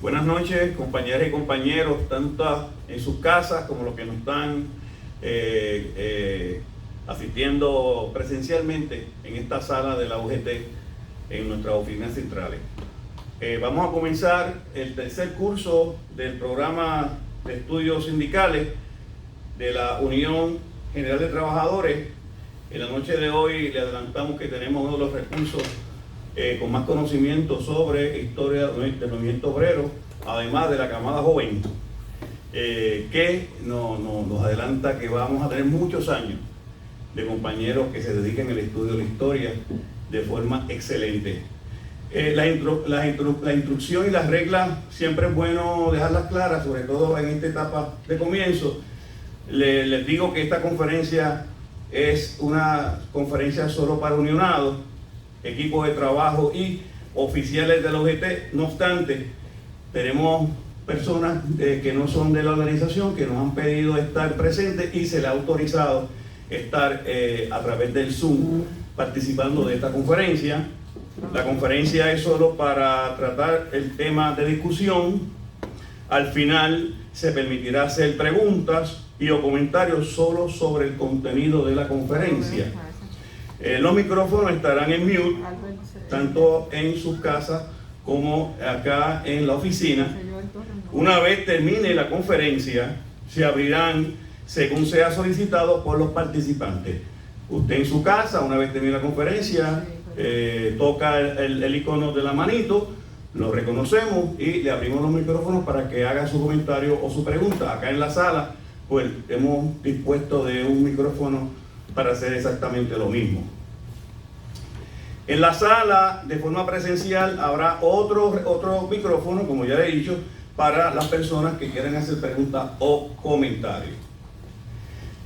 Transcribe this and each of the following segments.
Buenas noches, compañeras y compañeros, tanto en sus casas como los que nos están asistiendo presencialmente en esta sala de la UGT en nuestras oficinas centrales. Vamos a comenzar el tercer curso del programa de estudios sindicales de la Unión General de Trabajadores. En la noche de hoy le adelantamos que tenemos uno de los recursos con más conocimiento sobre historia del movimiento obrero, además de la camada joven, que nos adelanta que vamos a tener muchos años de compañeros que se dediquen al estudio de la historia de forma excelente. La instrucción y las reglas siempre es bueno dejarlas claras, sobre todo en esta etapa de comienzo. Les digo que esta conferencia es una conferencia solo para unionados, equipos de trabajo y oficiales de la UGT. No obstante, tenemos personas que no son de la organización que nos han pedido estar presentes y se les ha autorizado estar a través del Zoom participando de esta conferencia. La conferencia es solo para tratar el tema de discusión. Al final se permitirá hacer preguntas y o comentarios solo sobre el contenido de la conferencia. Los micrófonos estarán en mute, tanto en sus casas como acá en la oficina. Una vez termine la conferencia, se abrirán según sea solicitado por los participantes. Usted en su casa, una vez termine la conferencia, toca el icono de la manito, lo reconocemos y le abrimos los micrófonos para que haga su comentario o su pregunta. Acá en la sala, pues hemos dispuesto de un micrófono para hacer exactamente lo mismo. En la sala, de forma presencial, habrá otro micrófono, como ya le he dicho, para las personas que quieran hacer preguntas o comentarios.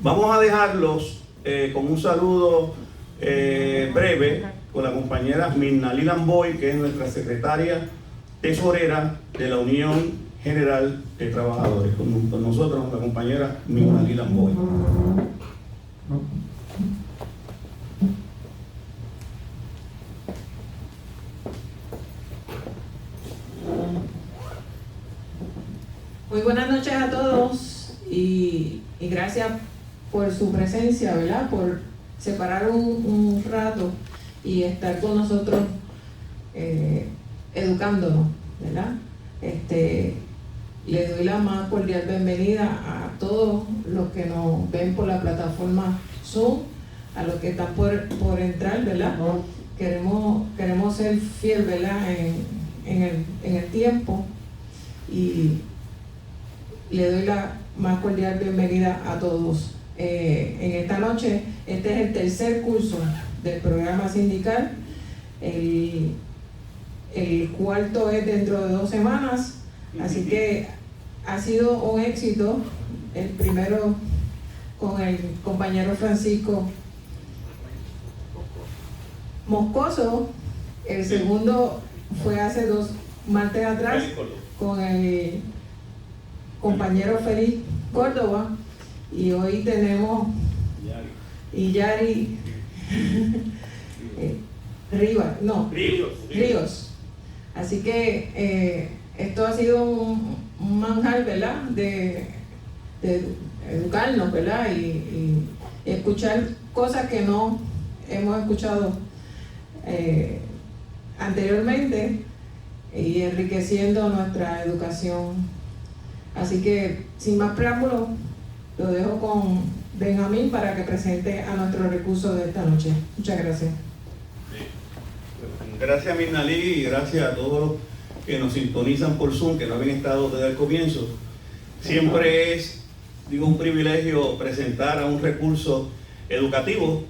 Vamos a dejarlos con un saludo breve con la compañera Mirnalí Lamboy, que es nuestra secretaria tesorera de la Unión General de Trabajadores. Con nosotros, la compañera Mirnalí Lamboy. Muy buenas noches a todos y gracias por su presencia, ¿verdad? Por separar un rato y estar con nosotros educándonos, ¿verdad? Le doy la más cordial bienvenida a todos los que nos ven por la plataforma Zoom, a los que están por entrar, ¿verdad? Queremos ser fieles, ¿verdad? En el tiempo, y le doy la más cordial bienvenida a todos. En esta noche, este es el tercer curso del programa sindical. El cuarto es dentro de 2 semanas, así que ha sido un éxito. El primero con el compañero Francisco Moscoso, el segundo fue hace 2 martes atrás con el compañero Félix Córdoba, y hoy tenemos Yari Ríos. Así que esto ha sido un manjar, ¿verdad? De educarnos, ¿verdad? Y escuchar cosas que no hemos escuchado anteriormente, y enriqueciendo nuestra educación. Así que, sin más preámbulos, lo dejo con Benjamín para que presente a nuestro recurso de esta noche. Muchas gracias. Gracias, Mirnalí, y gracias a todos los que nos sintonizan por Zoom, que no habían estado desde el comienzo. Siempre es, un privilegio presentar a un recurso educativo,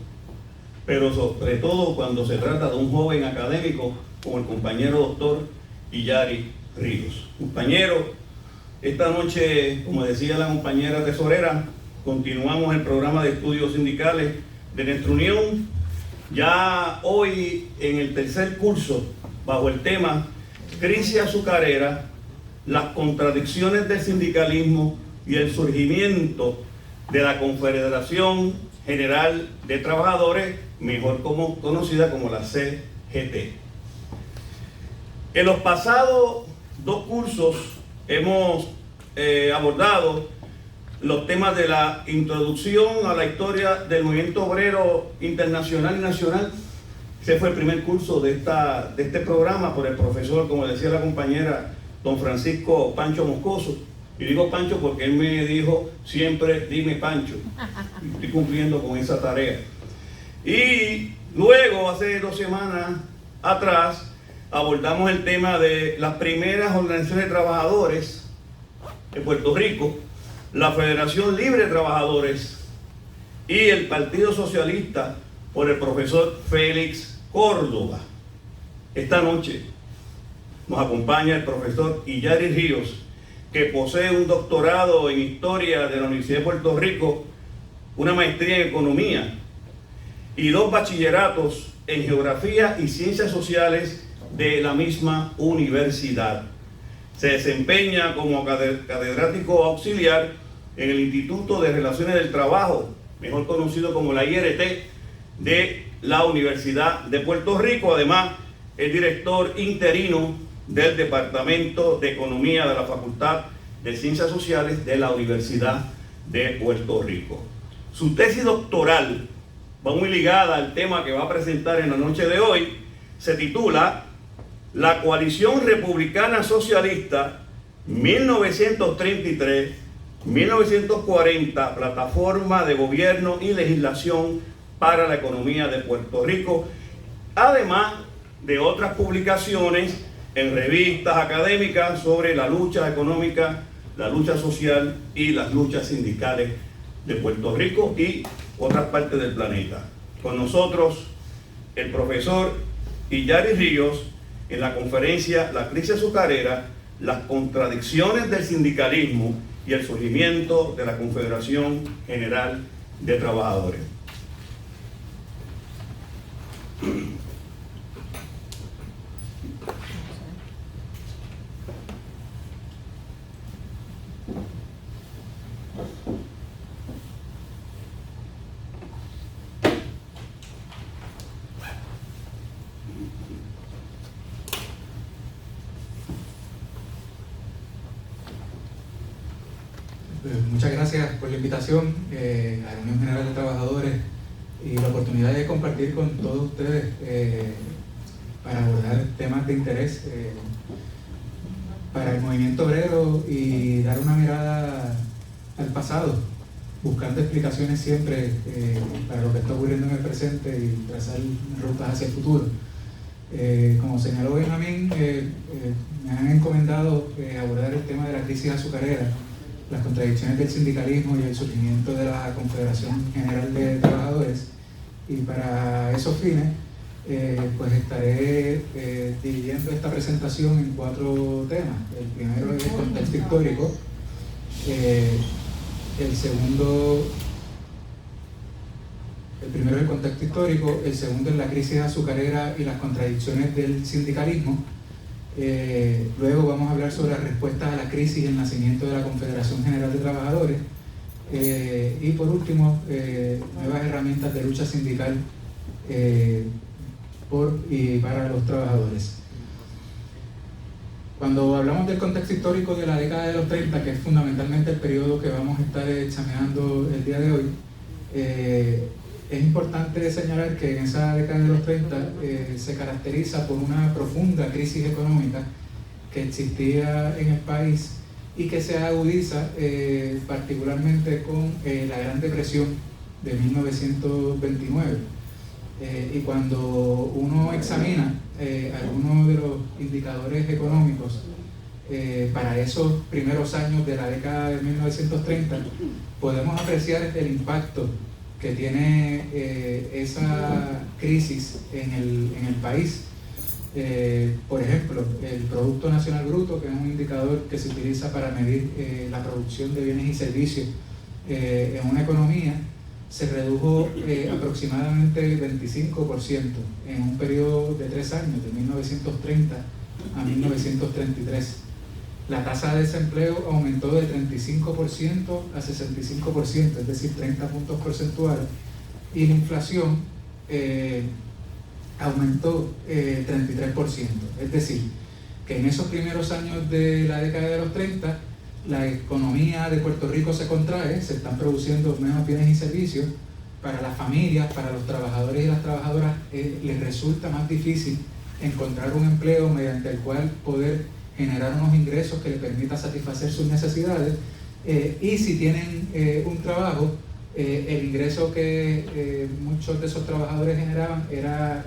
pero sobre todo cuando se trata de un joven académico como el compañero doctor Yari Ríos. Compañero, esta noche, como decía la compañera tesorera, continuamos el programa de estudios sindicales de nuestra unión. Ya hoy, en el tercer curso, bajo el tema Crisis azucarera, las contradicciones del sindicalismo y el surgimiento de la Confederación General de Trabajadores, mejor conocida como la CGT. En los pasados dos cursos hemos abordado los temas de la introducción a la historia del movimiento obrero internacional y nacional. Ese fue el primer curso de este programa por el profesor, como decía la compañera, don Francisco Pancho Moscoso. Y digo Pancho porque él me dijo siempre, dime Pancho. Estoy cumpliendo con esa tarea. Y luego, hace 2 semanas atrás, abordamos el tema de las primeras organizaciones de trabajadores de Puerto Rico, la Federación Libre de Trabajadores y el Partido Socialista por el profesor Félix Córdoba. Esta noche nos acompaña el profesor Illari Ríos, que posee un doctorado en Historia de la Universidad de Puerto Rico, una maestría en Economía y 2 bachilleratos en Geografía y Ciencias Sociales de la misma universidad. Se desempeña como catedrático auxiliar en el Instituto de Relaciones del Trabajo, mejor conocido como la IRT, de la Universidad de Puerto Rico. Además, es director interino del Departamento de Economía de la Facultad de Ciencias Sociales de la Universidad de Puerto Rico. Su tesis doctoral va muy ligada al tema que va a presentar en la noche de hoy. Se titula La Coalición Republicana Socialista 1933-1940, Plataforma de Gobierno y Legislación para la Economía de Puerto Rico, además de otras publicaciones en revistas académicas sobre la lucha económica, la lucha social y las luchas sindicales de Puerto Rico y otras partes del planeta. Con nosotros el profesor Illari Ríos en la conferencia La crisis azucarera, las contradicciones del sindicalismo y el surgimiento de la Confederación General de Trabajadores. Muchas gracias por la invitación a la Unión General de Trabajadores y la oportunidad de compartir con todos ustedes para abordar temas de interés para el movimiento obrero y dar una mirada al pasado, buscando explicaciones siempre para lo que está ocurriendo en el presente y trazar rutas hacia el futuro. Como señaló Benjamín, me han encomendado abordar el tema de la crisis azucarera, las contradicciones del sindicalismo y el surgimiento de la Confederación General de Trabajadores, y para esos fines pues estaré dividiendo esta presentación en 4 temas. El primero es el contexto histórico, el primero es el contexto histórico, el segundo es la crisis azucarera y las contradicciones del sindicalismo. Luego vamos a hablar sobre las respuestas a la crisis y el nacimiento de la Confederación General de Trabajadores. Y por último, nuevas herramientas de lucha sindical por y para los trabajadores. Cuando hablamos del contexto histórico de la década de los 30, que es fundamentalmente el periodo que vamos a estar examinando el día de hoy, es importante señalar que en esa década de los 30 se caracteriza por una profunda crisis económica que existía en el país y que se agudiza particularmente con la Gran Depresión de 1929. Y cuando uno examina algunos de los indicadores económicos para esos primeros años de la década de 1930, podemos apreciar el impacto que tiene esa crisis en el país. Por ejemplo, el Producto Nacional Bruto, que es un indicador que se utiliza para medir la producción de bienes y servicios en una economía, se redujo aproximadamente 25% en un periodo de 3 años, de 1930 a 1933. La tasa de desempleo aumentó de 35% a 65%, es decir, 30 puntos porcentuales, y la inflación aumentó 33%. Es decir, que en esos primeros años de la década de los 30 la economía de Puerto Rico se contrae, se están produciendo menos bienes y servicios. Para las familias, para los trabajadores y las trabajadoras, les resulta más difícil encontrar un empleo mediante el cual poder generar unos ingresos que les permita satisfacer sus necesidades, y si tienen un trabajo, el ingreso que muchos de esos trabajadores generaban era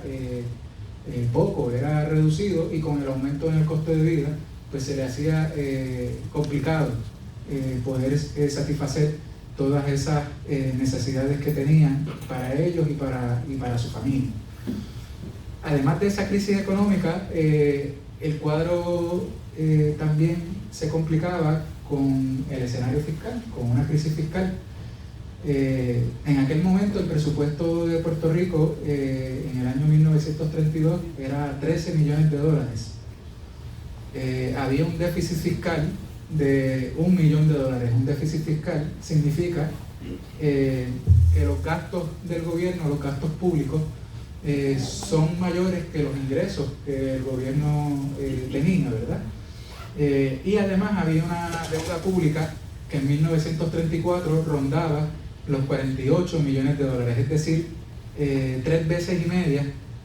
poco, era reducido, y con el aumento en el costo de vida pues se le hacía complicado poder satisfacer todas esas necesidades que tenían para ellos y para su familia. Además de esa crisis económica, el cuadro también se complicaba con el escenario fiscal, con una crisis fiscal. En aquel momento el presupuesto de Puerto Rico en el año 1932 era $13 millones. Había un déficit fiscal de $1 millón. Un déficit fiscal significa que los gastos del gobierno, los gastos públicos, son mayores que los ingresos que el gobierno tenía, ¿verdad? Y además había una deuda pública que en 1934 rondaba los $48 millones, es decir, 3 veces y media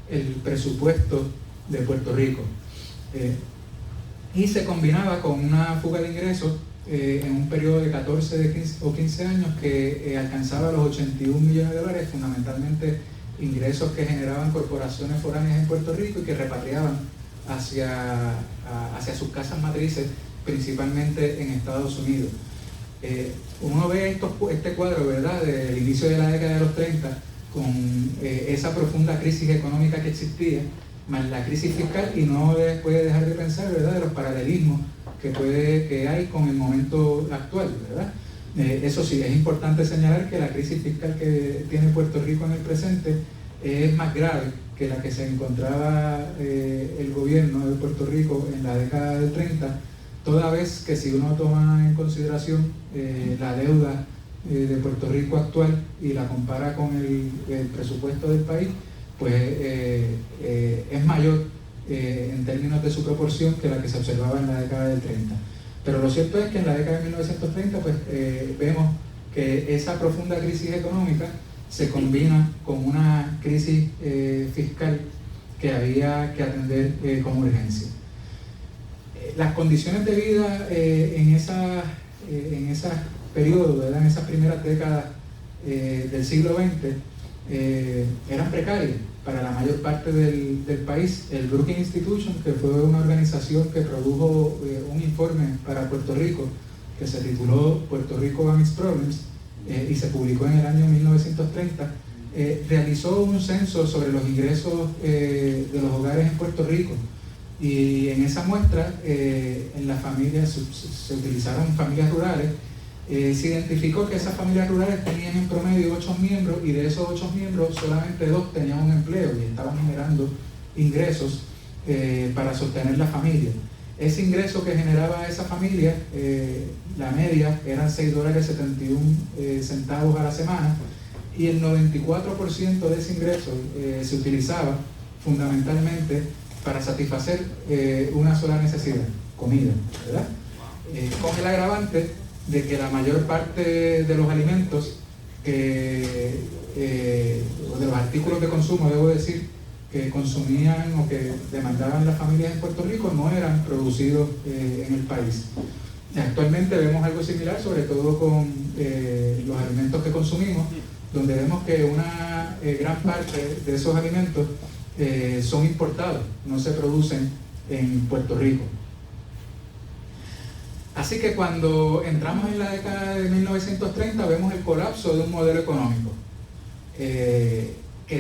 el presupuesto de Puerto Rico. Y se combinaba con una fuga de ingresos en un periodo de 14 o 15 años que alcanzaba los $81 millones, fundamentalmente ingresos que generaban corporaciones foráneas en Puerto Rico y que repatriaban hacia sus casas matrices, principalmente en Estados Unidos. Uno ve este cuadro, ¿verdad?, del inicio de la década de los 30, con esa profunda crisis económica que existía, más la crisis fiscal, y no puede dejar de pensar, ¿verdad?, de los paralelismos que hay con el momento actual, ¿verdad? Eso sí, es importante señalar que la crisis fiscal que tiene Puerto Rico en el presente es más grave que la que se encontraba el gobierno de Puerto Rico en la década del 30, toda vez que si uno toma en consideración la deuda de Puerto Rico actual y la compara con el presupuesto del país, pues es mayor en términos de su proporción que la que se observaba en la década del 30. Pero lo cierto es que en la década de 1930 pues, vemos que esa profunda crisis económica se combina con una crisis fiscal que había que atender con urgencia. Las condiciones de vida en ese periodo, ¿verdad?, en esas primeras décadas del siglo XX, eran precarias para la mayor parte del país. El Brookings Institution, que fue una organización que produjo un informe para Puerto Rico que se tituló Puerto Rico and its Problems, y se publicó en el año 1930, realizó un censo sobre los ingresos de los hogares en Puerto Rico, y en esa muestra en las familias se utilizaron familias rurales. Se identificó que esas familias rurales tenían en promedio 8 miembros, y de esos 8 miembros solamente 2 tenían un empleo y estaban generando ingresos para sostener la familia. Ese ingreso que generaba esa familia, la media eran $6.71 a la semana, y el 94% de ese ingreso se utilizaba fundamentalmente para satisfacer una sola necesidad: comida, ¿verdad? Con el agravante de que la mayor parte de los alimentos o de los artículos de consumo, debo decir, que consumían o que demandaban las familias en Puerto Rico no eran producidos en el país. Actualmente vemos algo similar, sobre todo con los alimentos que consumimos, donde vemos que una gran parte de esos alimentos son importados, no se producen en Puerto Rico. Así que cuando entramos en la década de 1930 vemos el colapso de un modelo económico que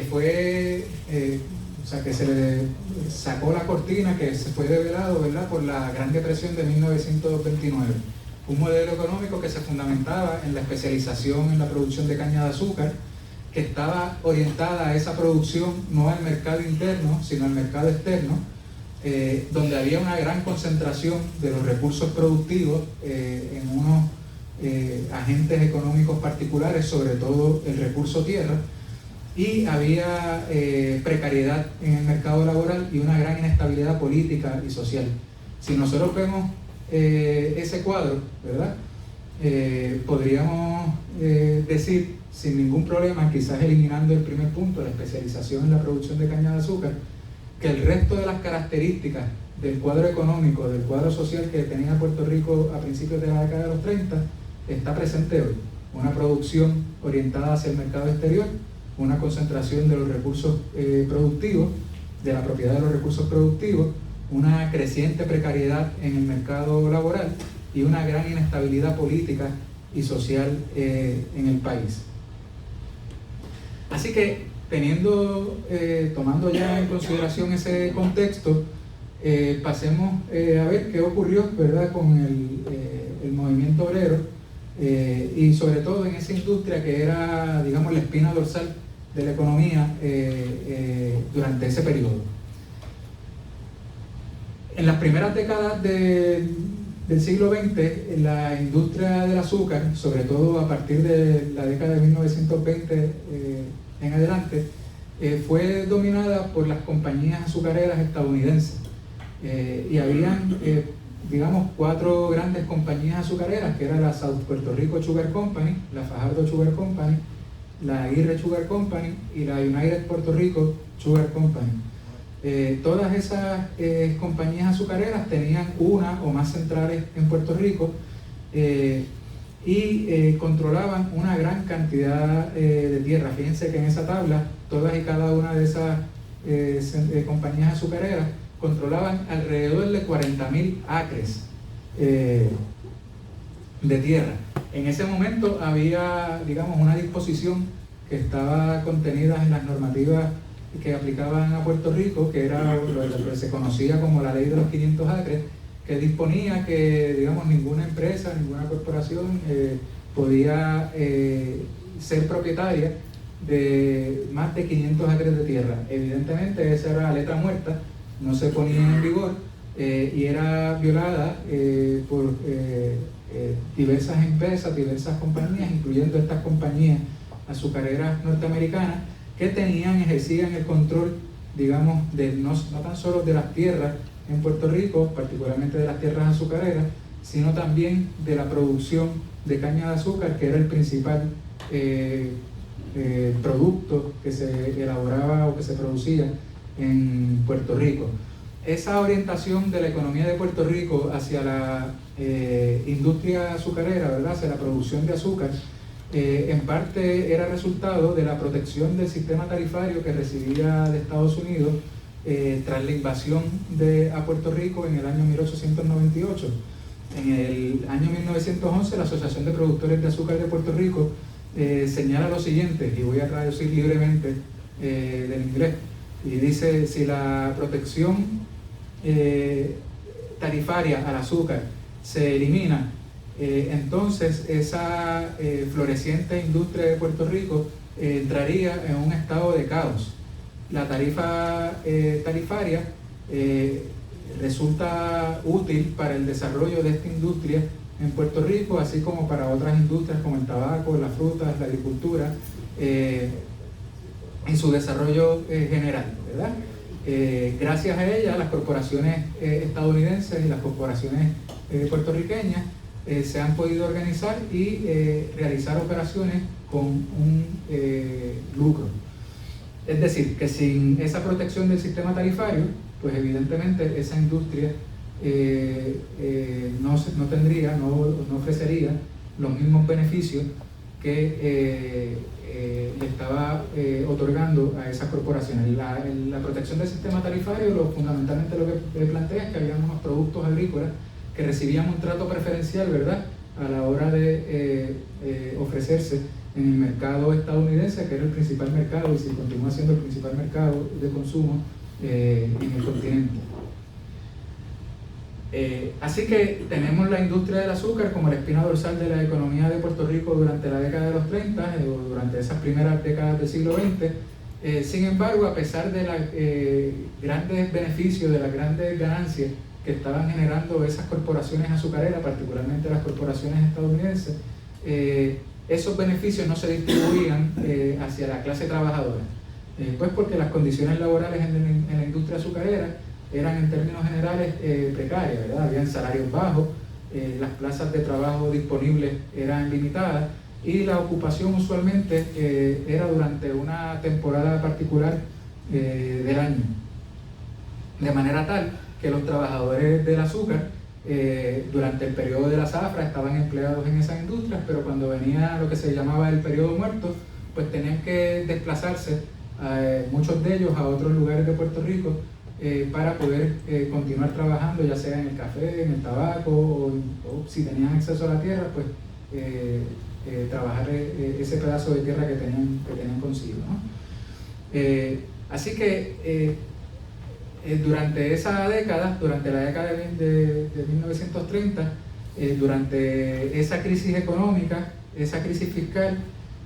fue, que se le sacó la cortina, que se fue develado, ¿verdad?, por la Gran Depresión de 1929. Un modelo económico que se fundamentaba en la especialización en la producción de caña de azúcar, que estaba orientada a esa producción no al mercado interno, sino al mercado externo, donde había una gran concentración de los recursos productivos en unos agentes económicos particulares, sobre todo el recurso tierra, y había precariedad en el mercado laboral y una gran inestabilidad política y social. Si nosotros vemos ese cuadro, ¿verdad? Podríamos decir sin ningún problema, quizás eliminando el primer punto, la especialización en la producción de caña de azúcar, que el resto de las características del cuadro económico, del cuadro social que tenía Puerto Rico a principios de la década de los 30, está presente hoy. Una producción orientada hacia el mercado exterior, una concentración de los recursos productivos, de la propiedad de los recursos productivos, una creciente precariedad en el mercado laboral y una gran inestabilidad política y social en el país. Así que, tomando ya en consideración ese contexto, pasemos a ver qué ocurrió, ¿verdad?, con el movimiento obrero y sobre todo en esa industria que era, digamos, la espina dorsal de la economía durante ese periodo. En las primeras décadas del siglo XX, la industria del azúcar, sobre todo a partir de la década de 1920 en adelante, fue dominada por las compañías azucareras estadounidenses. Y habían, digamos, 4 grandes compañías azucareras, que era la South Puerto Rico Sugar Company, la Fajardo Sugar Company, la Aguirre Sugar Company y la United Puerto Rico Sugar Company. Todas esas compañías azucareras tenían una o más centrales en Puerto Rico y controlaban una gran cantidad de tierra. Fíjense que en esa tabla, todas y cada una de esas compañías azucareras controlaban alrededor de 40.000 acres de tierra. En ese momento había, digamos, una disposición que estaba contenida en las normativas que aplicaban a Puerto Rico, que era lo que se conocía como la ley de los 500 acres, que disponía que, digamos, ninguna empresa, ninguna corporación podía ser propietaria de más de 500 acres de tierra. Evidentemente esa era letra muerta, no se ponía en vigor y era violada por diversas empresas, diversas compañías, incluyendo estas compañías azucareras norteamericanas, que ejercían el control, digamos, no tan solo de las tierras en Puerto Rico, particularmente de las tierras azucareras, sino también de la producción de caña de azúcar, que era el principal producto que se elaboraba o que se producía en Puerto Rico. Esa orientación de la economía de Puerto Rico hacia la industria azucarera, ¿verdad?, hacia la producción de azúcar, en parte era resultado de la protección del sistema tarifario que recibía de Estados Unidos tras la invasión a Puerto Rico en el año 1898. En el año 1911, la Asociación de Productores de Azúcar de Puerto Rico señala lo siguiente, y voy a traducir libremente del inglés, y dice: si la protección tarifaria al azúcar se elimina, entonces esa floreciente industria de Puerto Rico entraría en un estado de caos. La tarifa tarifaria resulta útil para el desarrollo de esta industria en Puerto Rico, así como para otras industrias como el tabaco, las frutas, la agricultura, en su desarrollo general, ¿verdad? Gracias a ella, las corporaciones estadounidenses y las corporaciones puertorriqueñas se han podido organizar y realizar operaciones con un lucro. Es decir, que sin esa protección del sistema tarifario, pues evidentemente esa industria no ofrecería los mismos beneficios que le estaba otorgando a esas corporaciones. La protección del sistema tarifario fundamentalmente lo que plantea es que había unos productos agrícolas que recibían un trato preferencial, ¿verdad?, a la hora de ofrecerse en el mercado estadounidense, que era el principal mercado y se continúa siendo el principal mercado de consumo en el continente. Así que tenemos la industria del azúcar como la espina dorsal de la economía de Puerto Rico durante la década de los 30 o durante esas primeras décadas del siglo XX. Sin embargo, a pesar de los grandes beneficios, de las grandes ganancias que estaban generando esas corporaciones azucareras, particularmente las corporaciones estadounidenses, esos beneficios no se distribuían hacia la clase trabajadora. Pues porque las condiciones laborales en la industria azucarera eran en términos generales precarias, ¿verdad? Habían salarios bajos, las plazas de trabajo disponibles eran limitadas y la ocupación usualmente era durante una temporada particular del año. De manera tal que los trabajadores del azúcar durante el periodo de la zafra estaban empleados en esas industrias, pero cuando venía lo que se llamaba el periodo muerto, pues tenían que desplazarse, muchos de ellos, a otros lugares de Puerto Rico para poder continuar trabajando, ya sea en el café, en el tabaco, o si tenían acceso a la tierra, pues trabajar ese pedazo de tierra que tenían consigo, ¿no? Así que durante esa década, durante la década de 1930, durante esa crisis económica, esa crisis fiscal,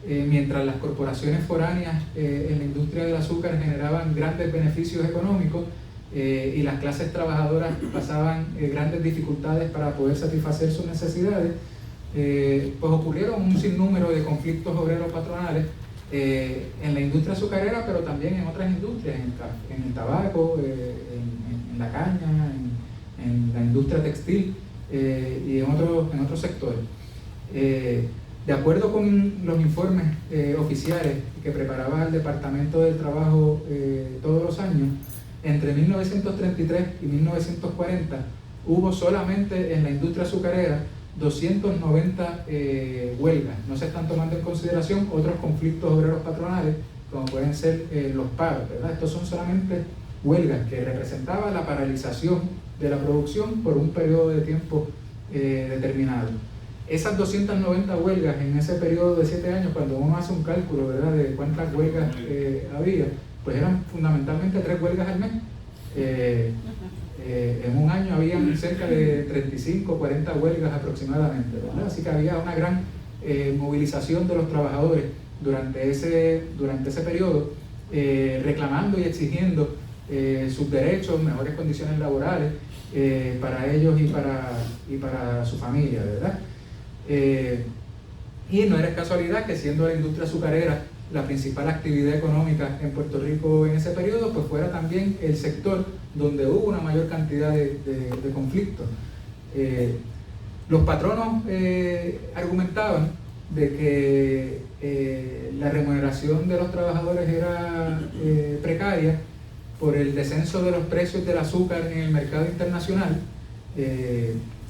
mientras las corporaciones foráneas en la industria del azúcar generaban grandes beneficios económicos y las clases trabajadoras pasaban grandes dificultades para poder satisfacer sus necesidades, pues ocurrieron un sinnúmero de conflictos obreros patronales en la industria azucarera, pero también en otras industrias, en el tabaco, en la caña, en la industria textil y en otros sectores. De acuerdo con los informes oficiales que preparaba el Departamento del Trabajo todos los años, entre 1933 y 1940 hubo solamente en la industria azucarera 290 huelgas. No se están tomando en consideración otros conflictos obreros patronales, como pueden ser los paros, ¿verdad? Estos son solamente huelgas que representaban la paralización de la producción por un periodo de tiempo determinado. Esas 290 huelgas en ese periodo de 7 años, cuando uno hace un cálculo, ¿verdad?, de cuántas huelgas había, pues eran fundamentalmente 3 huelgas al mes. En un año habían cerca de 35 o 40 huelgas aproximadamente, ¿verdad? Así que había una gran movilización de los trabajadores durante ese periodo, reclamando y exigiendo sus derechos, mejores condiciones laborales para ellos y para su familia, ¿verdad? Y no era casualidad que, siendo la industria azucarera la principal actividad económica en Puerto Rico en ese periodo, pues fuera también el sector donde hubo una mayor cantidad de conflictos. Los patronos argumentaban de que la remuneración de los trabajadores era precaria por el descenso de los precios del azúcar en el mercado internacional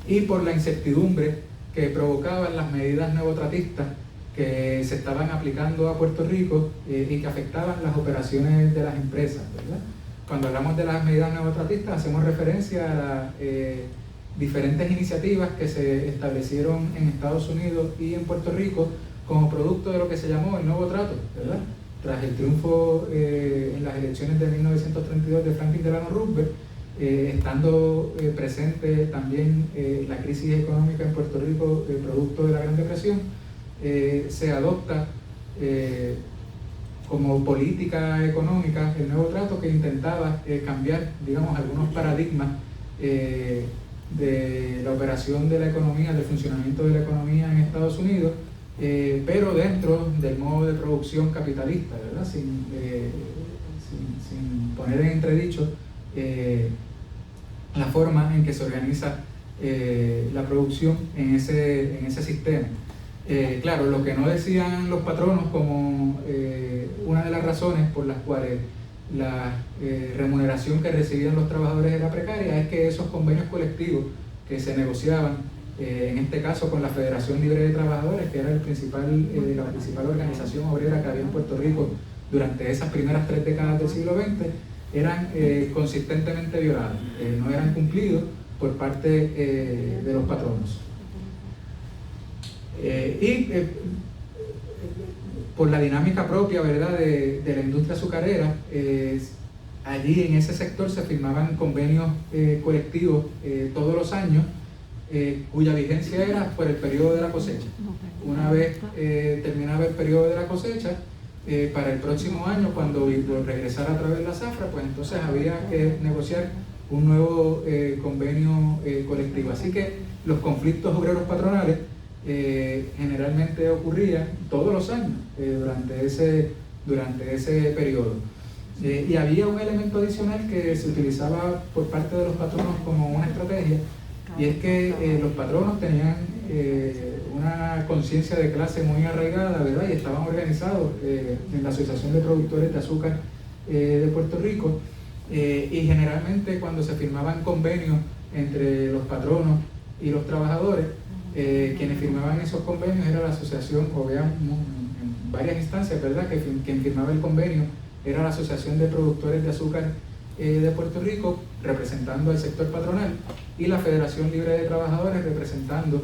y por la incertidumbre que provocaban las medidas nuevotratistas que se estaban aplicando a Puerto Rico y que afectaban las operaciones de las empresas, ¿verdad? Cuando hablamos de las medidas nuevotratistas hacemos referencia a las diferentes iniciativas que se establecieron en Estados Unidos y en Puerto Rico como producto de lo que se llamó el Nuevo Trato, ¿verdad? Tras el triunfo en las elecciones de 1932 de Franklin Delano Roosevelt, estando presente también la crisis económica en Puerto Rico producto de la Gran Depresión, se adopta como política económica el Nuevo Trato, que intentaba cambiar, digamos, algunos paradigmas de la operación de la economía, del funcionamiento de la economía en Estados Unidos, pero dentro del modo de producción capitalista, ¿verdad? Sin poner en entredicho la forma en que se organiza la producción en ese sistema. Claro, lo que no decían los patronos como una de las razones por las cuales la remuneración que recibían los trabajadores era precaria es que esos convenios colectivos que se negociaban, en este caso con la Federación Libre de Trabajadores, que era la principal organización obrera que había en Puerto Rico durante esas primeras 3 décadas del siglo XX, eran consistentemente violados, no eran cumplidos por parte de los patronos. Por la dinámica propia, ¿verdad?, de la industria azucarera, allí en ese sector se firmaban convenios colectivos todos los años, cuya vigencia era por el periodo de la cosecha. Una vez terminaba el periodo de la cosecha, para el próximo año, cuando regresara a través de la zafra, pues entonces había que negociar un nuevo convenio colectivo. Así que los conflictos obreros patronales generalmente ocurrían todos los años durante ese periodo. Y había un elemento adicional que se utilizaba por parte de los patronos como una estrategia, y es que los patronos tenían una conciencia de clase muy arraigada, ¿verdad? Y estaban organizados en la Asociación de Productores de Azúcar de Puerto Rico, y generalmente cuando se firmaban convenios entre los patronos y los trabajadores, quienes firmaban esos convenios era la asociación, o vean en varias instancias, ¿verdad?, que quien firmaba el convenio era la Asociación de Productores de Azúcar de Puerto Rico, representando al sector patronal, y la Federación Libre de Trabajadores representando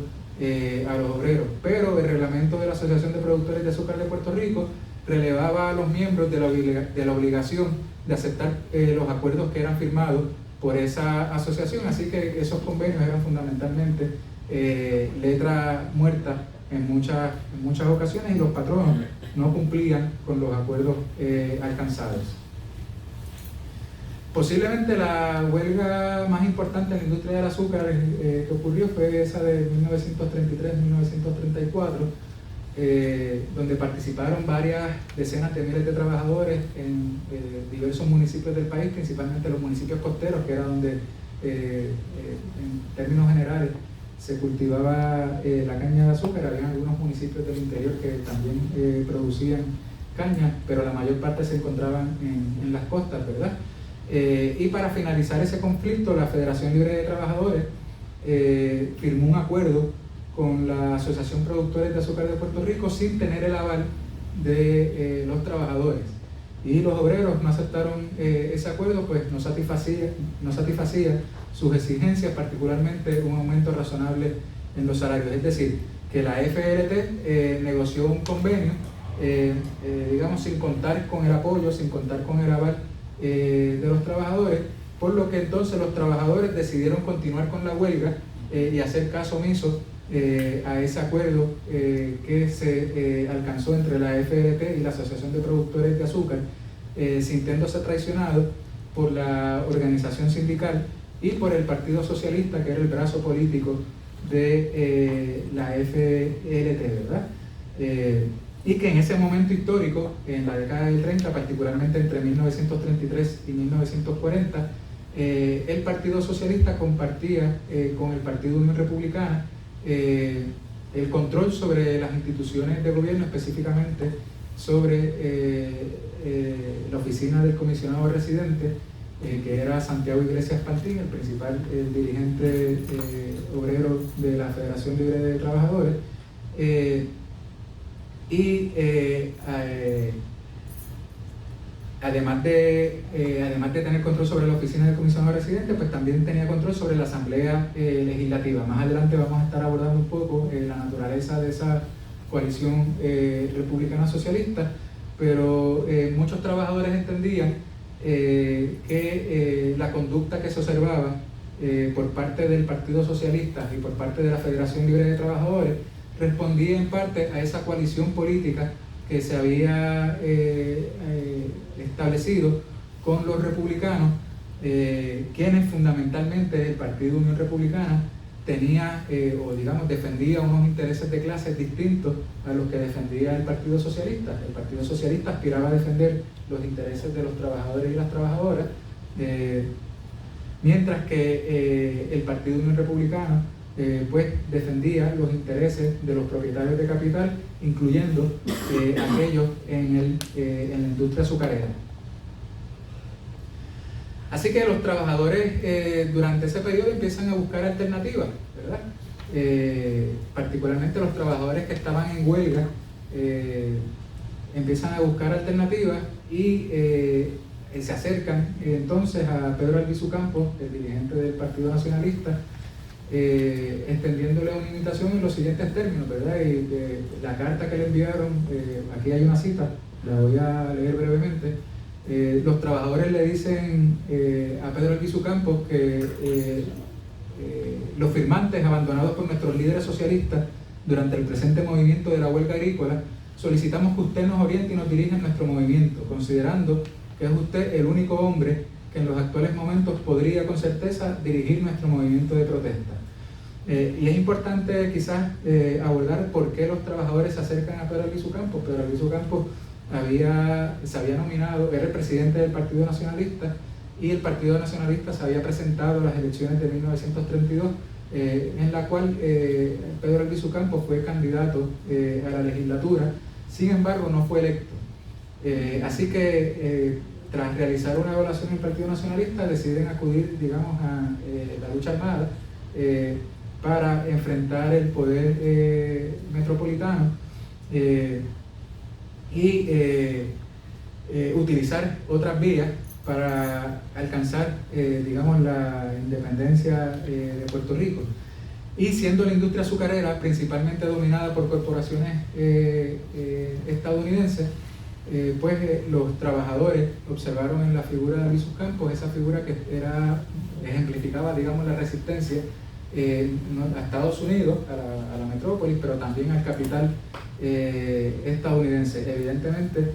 a los obreros. Pero el reglamento de la Asociación de Productores de Azúcar de Puerto Rico relevaba a los miembros de la obligación de aceptar los acuerdos que eran firmados por esa asociación, así que esos convenios eran fundamentalmente letra muerta en muchas ocasiones, y los patronos no cumplían con los acuerdos alcanzados. Posiblemente la huelga más importante en la industria del azúcar que ocurrió fue esa de 1933-1934, donde participaron varias decenas de miles de trabajadores en diversos municipios del país, principalmente los municipios costeros, que era donde en términos generales se cultivaba la caña de azúcar. Había algunos municipios del interior que también producían caña, pero la mayor parte se encontraban en las costas, ¿verdad? Y para finalizar ese conflicto, la Federación Libre de Trabajadores firmó un acuerdo con la Asociación Productores de Azúcar de Puerto Rico sin tener el aval de los trabajadores. Y los obreros no aceptaron ese acuerdo, pues no satisfacía sus exigencias, particularmente un aumento razonable en los salarios. Es decir, que la FLT negoció un convenio, digamos, sin contar con el apoyo, sin contar con el aval de los trabajadores, por lo que entonces los trabajadores decidieron continuar con la huelga y hacer caso omiso a ese acuerdo que se alcanzó entre la FLT y la Asociación de Productores de Azúcar, sintiéndose traicionado por la organización sindical y por el Partido Socialista, que era el brazo político de la FLT, ¿verdad? Y que en ese momento histórico, en la década del 30, particularmente entre 1933 y 1940, el Partido Socialista compartía con el Partido Unión Republicana el control sobre las instituciones de gobierno, específicamente sobre la oficina del comisionado residente, que era Santiago Iglesias Pantín, el principal dirigente obrero de la Federación Libre de Trabajadores. Además de tener control sobre la oficina del comisionado residente, pues también tenía control sobre la Asamblea Legislativa. Más adelante vamos a estar abordando un poco la naturaleza de esa coalición republicana socialista, pero muchos trabajadores entendían que la conducta que se observaba por parte del Partido Socialista y por parte de la Federación Libre de Trabajadores respondía en parte a esa coalición política que se había establecido con los republicanos, quienes fundamentalmente el Partido Unión Republicana tenía, o digamos, defendía unos intereses de clases distintos a los que defendía el Partido Socialista. El Partido Socialista aspiraba a defender los intereses de los trabajadores y las trabajadoras, mientras que el Partido Unión Republicana pues defendía los intereses de los propietarios de capital, incluyendo aquellos en la industria azucarera. Así que los trabajadores durante ese periodo empiezan a buscar alternativas, ¿verdad? Particularmente los trabajadores que estaban en huelga empiezan a buscar alternativas y se acercan entonces a Pedro Albizu Campos, el dirigente del Partido Nacionalista, extendiéndole una invitación en los siguientes términos, ¿verdad? Y la carta que le enviaron, aquí hay una cita, la voy a leer brevemente. Los trabajadores le dicen a Pedro Albizu Campos que los firmantes abandonados por nuestros líderes socialistas durante el presente movimiento de la huelga agrícola, solicitamos que usted nos oriente y nos dirija en nuestro movimiento, considerando que es usted el único hombre que en los actuales momentos podría con certeza dirigir nuestro movimiento de protesta. Y es importante quizás abordar por qué los trabajadores se acercan a Pedro Albizu Campos. Pedro Albizu Campos se había nominado, era el presidente del Partido Nacionalista, y el Partido Nacionalista se había presentado a las elecciones de 1932, en la cual Pedro Albizu Campos fue candidato a la legislatura. Sin embargo, no fue electo. Así que tras realizar una evaluación en el Partido Nacionalista, deciden acudir, digamos, a la lucha armada para enfrentar el poder metropolitano y utilizar otras vías para alcanzar, digamos, la independencia de Puerto Rico. Y siendo la industria azucarera principalmente dominada por corporaciones estadounidenses, pues los trabajadores observaron en la figura de Albizu Campos esa figura que ejemplificaba, digamos, la resistencia a Estados Unidos, a la metrópolis, pero también al capital estadounidense. Evidentemente,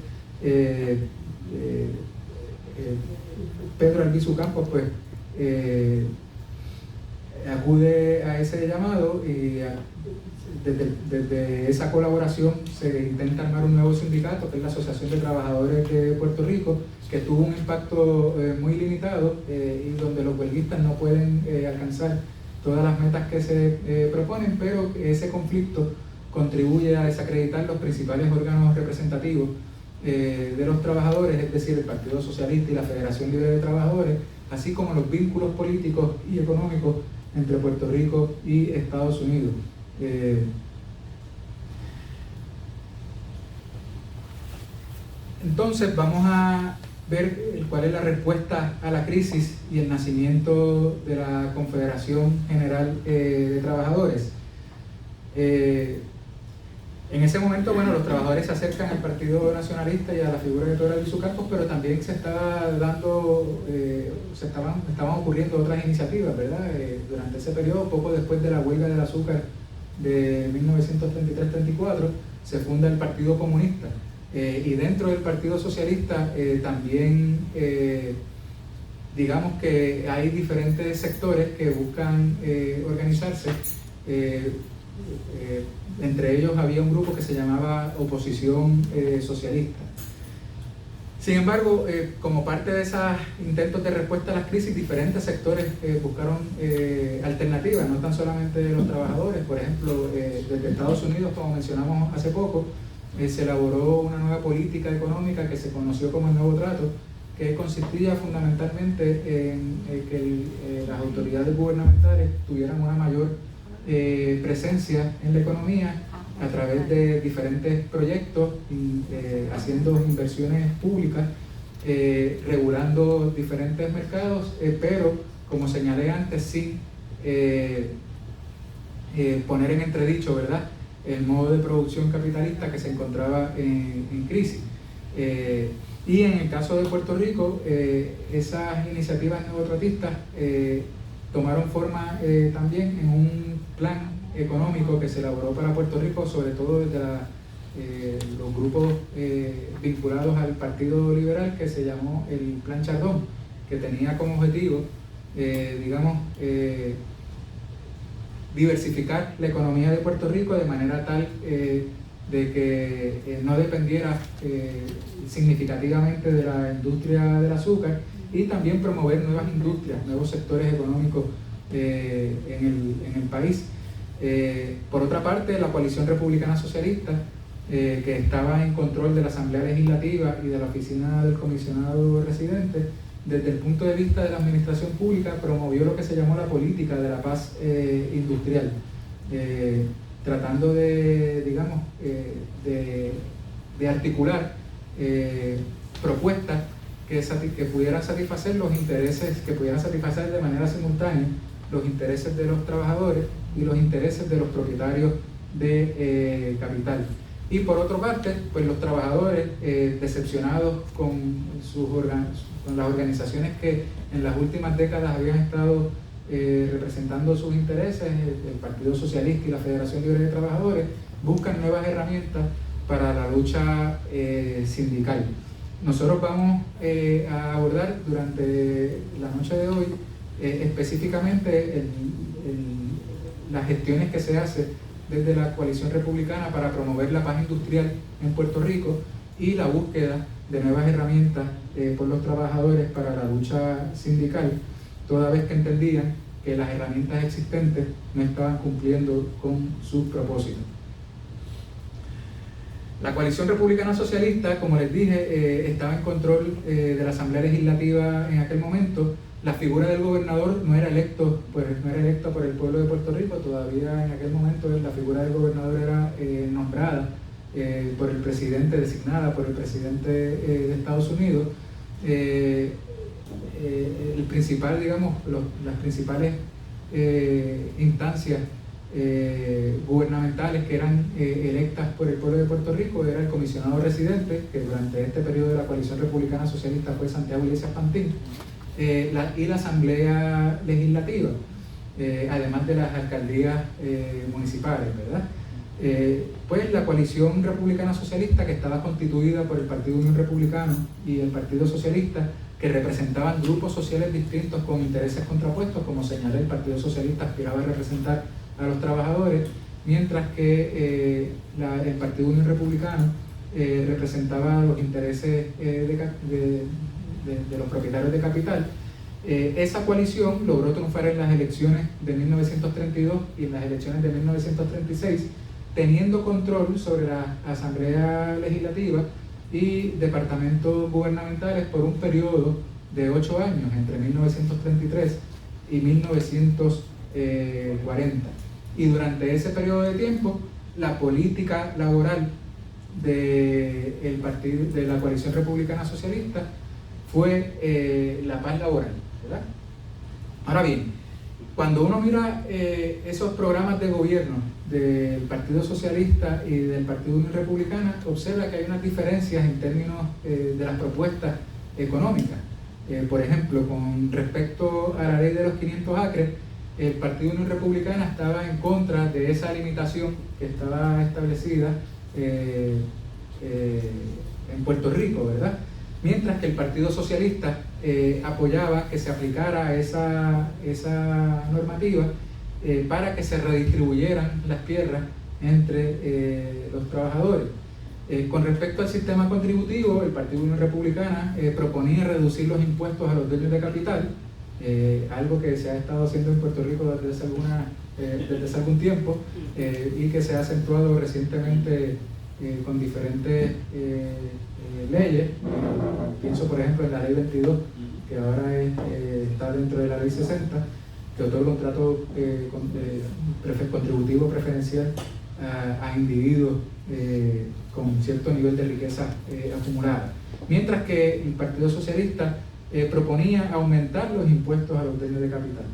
Pedro Albizu Campos pues acude a ese llamado y desde esa colaboración se intenta armar un nuevo sindicato, que es la Asociación de Trabajadores de Puerto Rico, que tuvo un impacto muy limitado y donde los huelguistas no pueden alcanzar todas las metas que se proponen, pero ese conflicto contribuye a desacreditar los principales órganos representativos de los trabajadores, es decir, el Partido Socialista y la Federación Libre de Trabajadores, así como los vínculos políticos y económicos entre Puerto Rico y Estados Unidos. Entonces vamos a ver cuál es la respuesta a la crisis y el nacimiento de la Confederación General de Trabajadores. En ese momento, bueno, los trabajadores se acercan al Partido Nacionalista y a la figura de Pedro Albizu Campos, pero también estaban ocurriendo otras iniciativas, ¿verdad? Durante ese periodo, poco después de la huelga del azúcar de 1933-34, se funda el Partido Comunista. Y dentro del Partido Socialista también, digamos que hay diferentes sectores que buscan organizarse. Entre ellos había un grupo que se llamaba Oposición Socialista. Sin embargo, como parte de esos intentos de respuesta a las crisis, diferentes sectores buscaron alternativas, no tan solamente los trabajadores. Por ejemplo, desde Estados Unidos, como mencionamos hace poco, se elaboró una nueva política económica que se conoció como el Nuevo Trato, que consistía fundamentalmente en que las autoridades gubernamentales tuvieran una mayor presencia en la economía a través de diferentes proyectos, haciendo inversiones públicas, regulando diferentes mercados, pero, como señalé antes, sin poner en entredicho, ¿verdad?, el modo de producción capitalista que se encontraba en crisis. Y en el caso de Puerto Rico, esas iniciativas neotratistas tomaron forma también en un plan económico que se elaboró para Puerto Rico, sobre todo desde los grupos vinculados al Partido Liberal, que se llamó el Plan Chardón, que tenía como objetivo, diversificar la economía de Puerto Rico de manera tal de que no dependiera significativamente de la industria del azúcar, y también promover nuevas industrias, nuevos sectores económicos en el país. Por otra parte, la coalición republicana socialista, que estaba en control de la Asamblea Legislativa y de la oficina del comisionado residente, desde el punto de vista de la administración pública, promovió lo que se llamó la política de la paz industrial, tratando de articular propuestas que pudieran satisfacer los intereses, que pudieran satisfacer de manera simultánea los intereses de los trabajadores y los intereses de los propietarios de capital. Y por otra parte, pues los trabajadores, decepcionados con las organizaciones que en las últimas décadas habían estado representando sus intereses, el Partido Socialista y la Federación Libre de Trabajadores, buscan nuevas herramientas para la lucha sindical. Nosotros vamos a abordar durante la noche de hoy específicamente las gestiones que se hacen desde la coalición republicana para promover la paz industrial en Puerto Rico, y la búsqueda de nuevas herramientas por los trabajadores para la lucha sindical, toda vez que entendían que las herramientas existentes no estaban cumpliendo con sus propósitos. La coalición republicana socialista, como les dije, estaba en control de la Asamblea Legislativa en aquel momento. La figura del gobernador no era electa por el pueblo de Puerto Rico, todavía en aquel momento la figura del gobernador era nombrada por el presidente, designada por el presidente de Estados Unidos. El principal, digamos, las principales instancias gubernamentales que eran electas por el pueblo de Puerto Rico era el comisionado residente, que durante este periodo de la coalición republicana socialista fue Santiago Iglesias Pantín, y la Asamblea Legislativa, además de las alcaldías municipales, ¿verdad? Pues la coalición republicana socialista, que estaba constituida por el Partido Unión Republicano y el Partido Socialista, que representaban grupos sociales distintos con intereses contrapuestos, como señalé, el Partido Socialista aspiraba a representar a los trabajadores, mientras que el Partido Unión Republicano representaba los intereses de los propietarios de capital. Esa coalición logró triunfar en las elecciones de 1932 y en las elecciones de 1936, teniendo control sobre la Asamblea Legislativa y departamentos gubernamentales por un periodo de 8 años, entre 1933 y 1940. Y durante ese periodo de tiempo, la política laboral de la coalición republicana socialista fue la paz laboral, ¿verdad? Ahora bien, cuando uno mira esos programas de gobierno del Partido Socialista y del Partido Unión Republicana, observa que hay unas diferencias en términos de las propuestas económicas. Por ejemplo, con respecto a la ley de los 500 acres, el Partido Unión Republicana estaba en contra de esa limitación que estaba establecida en Puerto Rico, ¿verdad? Mientras que el Partido Socialista apoyaba que se aplicara esa normativa para que se redistribuyeran las tierras entre los trabajadores. Con respecto al sistema contributivo, el Partido Unión Republicana proponía reducir los impuestos a los dueños de capital, algo que se ha estado haciendo en Puerto Rico desde hace algún tiempo y que se ha acentuado recientemente con diferentes leyes. Pienso, por ejemplo, en la Ley 22, que ahora está dentro de la Ley 60, que otorga un trato contributivo preferencial a individuos con cierto nivel de riqueza acumulada. Mientras que el Partido Socialista proponía aumentar los impuestos a los dueños de capital.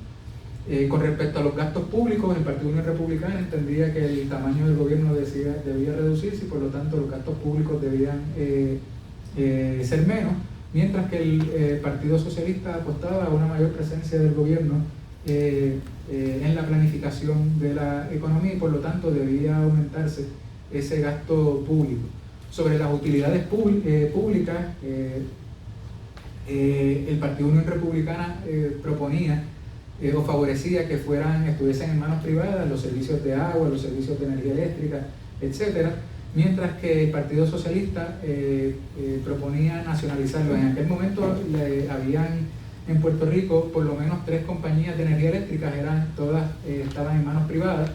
Con respecto a los gastos públicos, el Partido Unión Republicana entendía que el tamaño del gobierno debía reducirse y por lo tanto los gastos públicos debían ser menos, mientras que el Partido Socialista apostaba a una mayor presencia del gobierno en la planificación de la economía y por lo tanto debía aumentarse ese gasto público. Sobre las utilidades públicas, el Partido Unión Republicana proponía o favorecía que estuviesen en manos privadas los servicios de agua, los servicios de energía eléctrica, etcétera, mientras que el Partido Socialista proponía nacionalizarlo. En aquel momento habían en Puerto Rico por lo menos 3 compañías de energía eléctrica, todas estaban en manos privadas.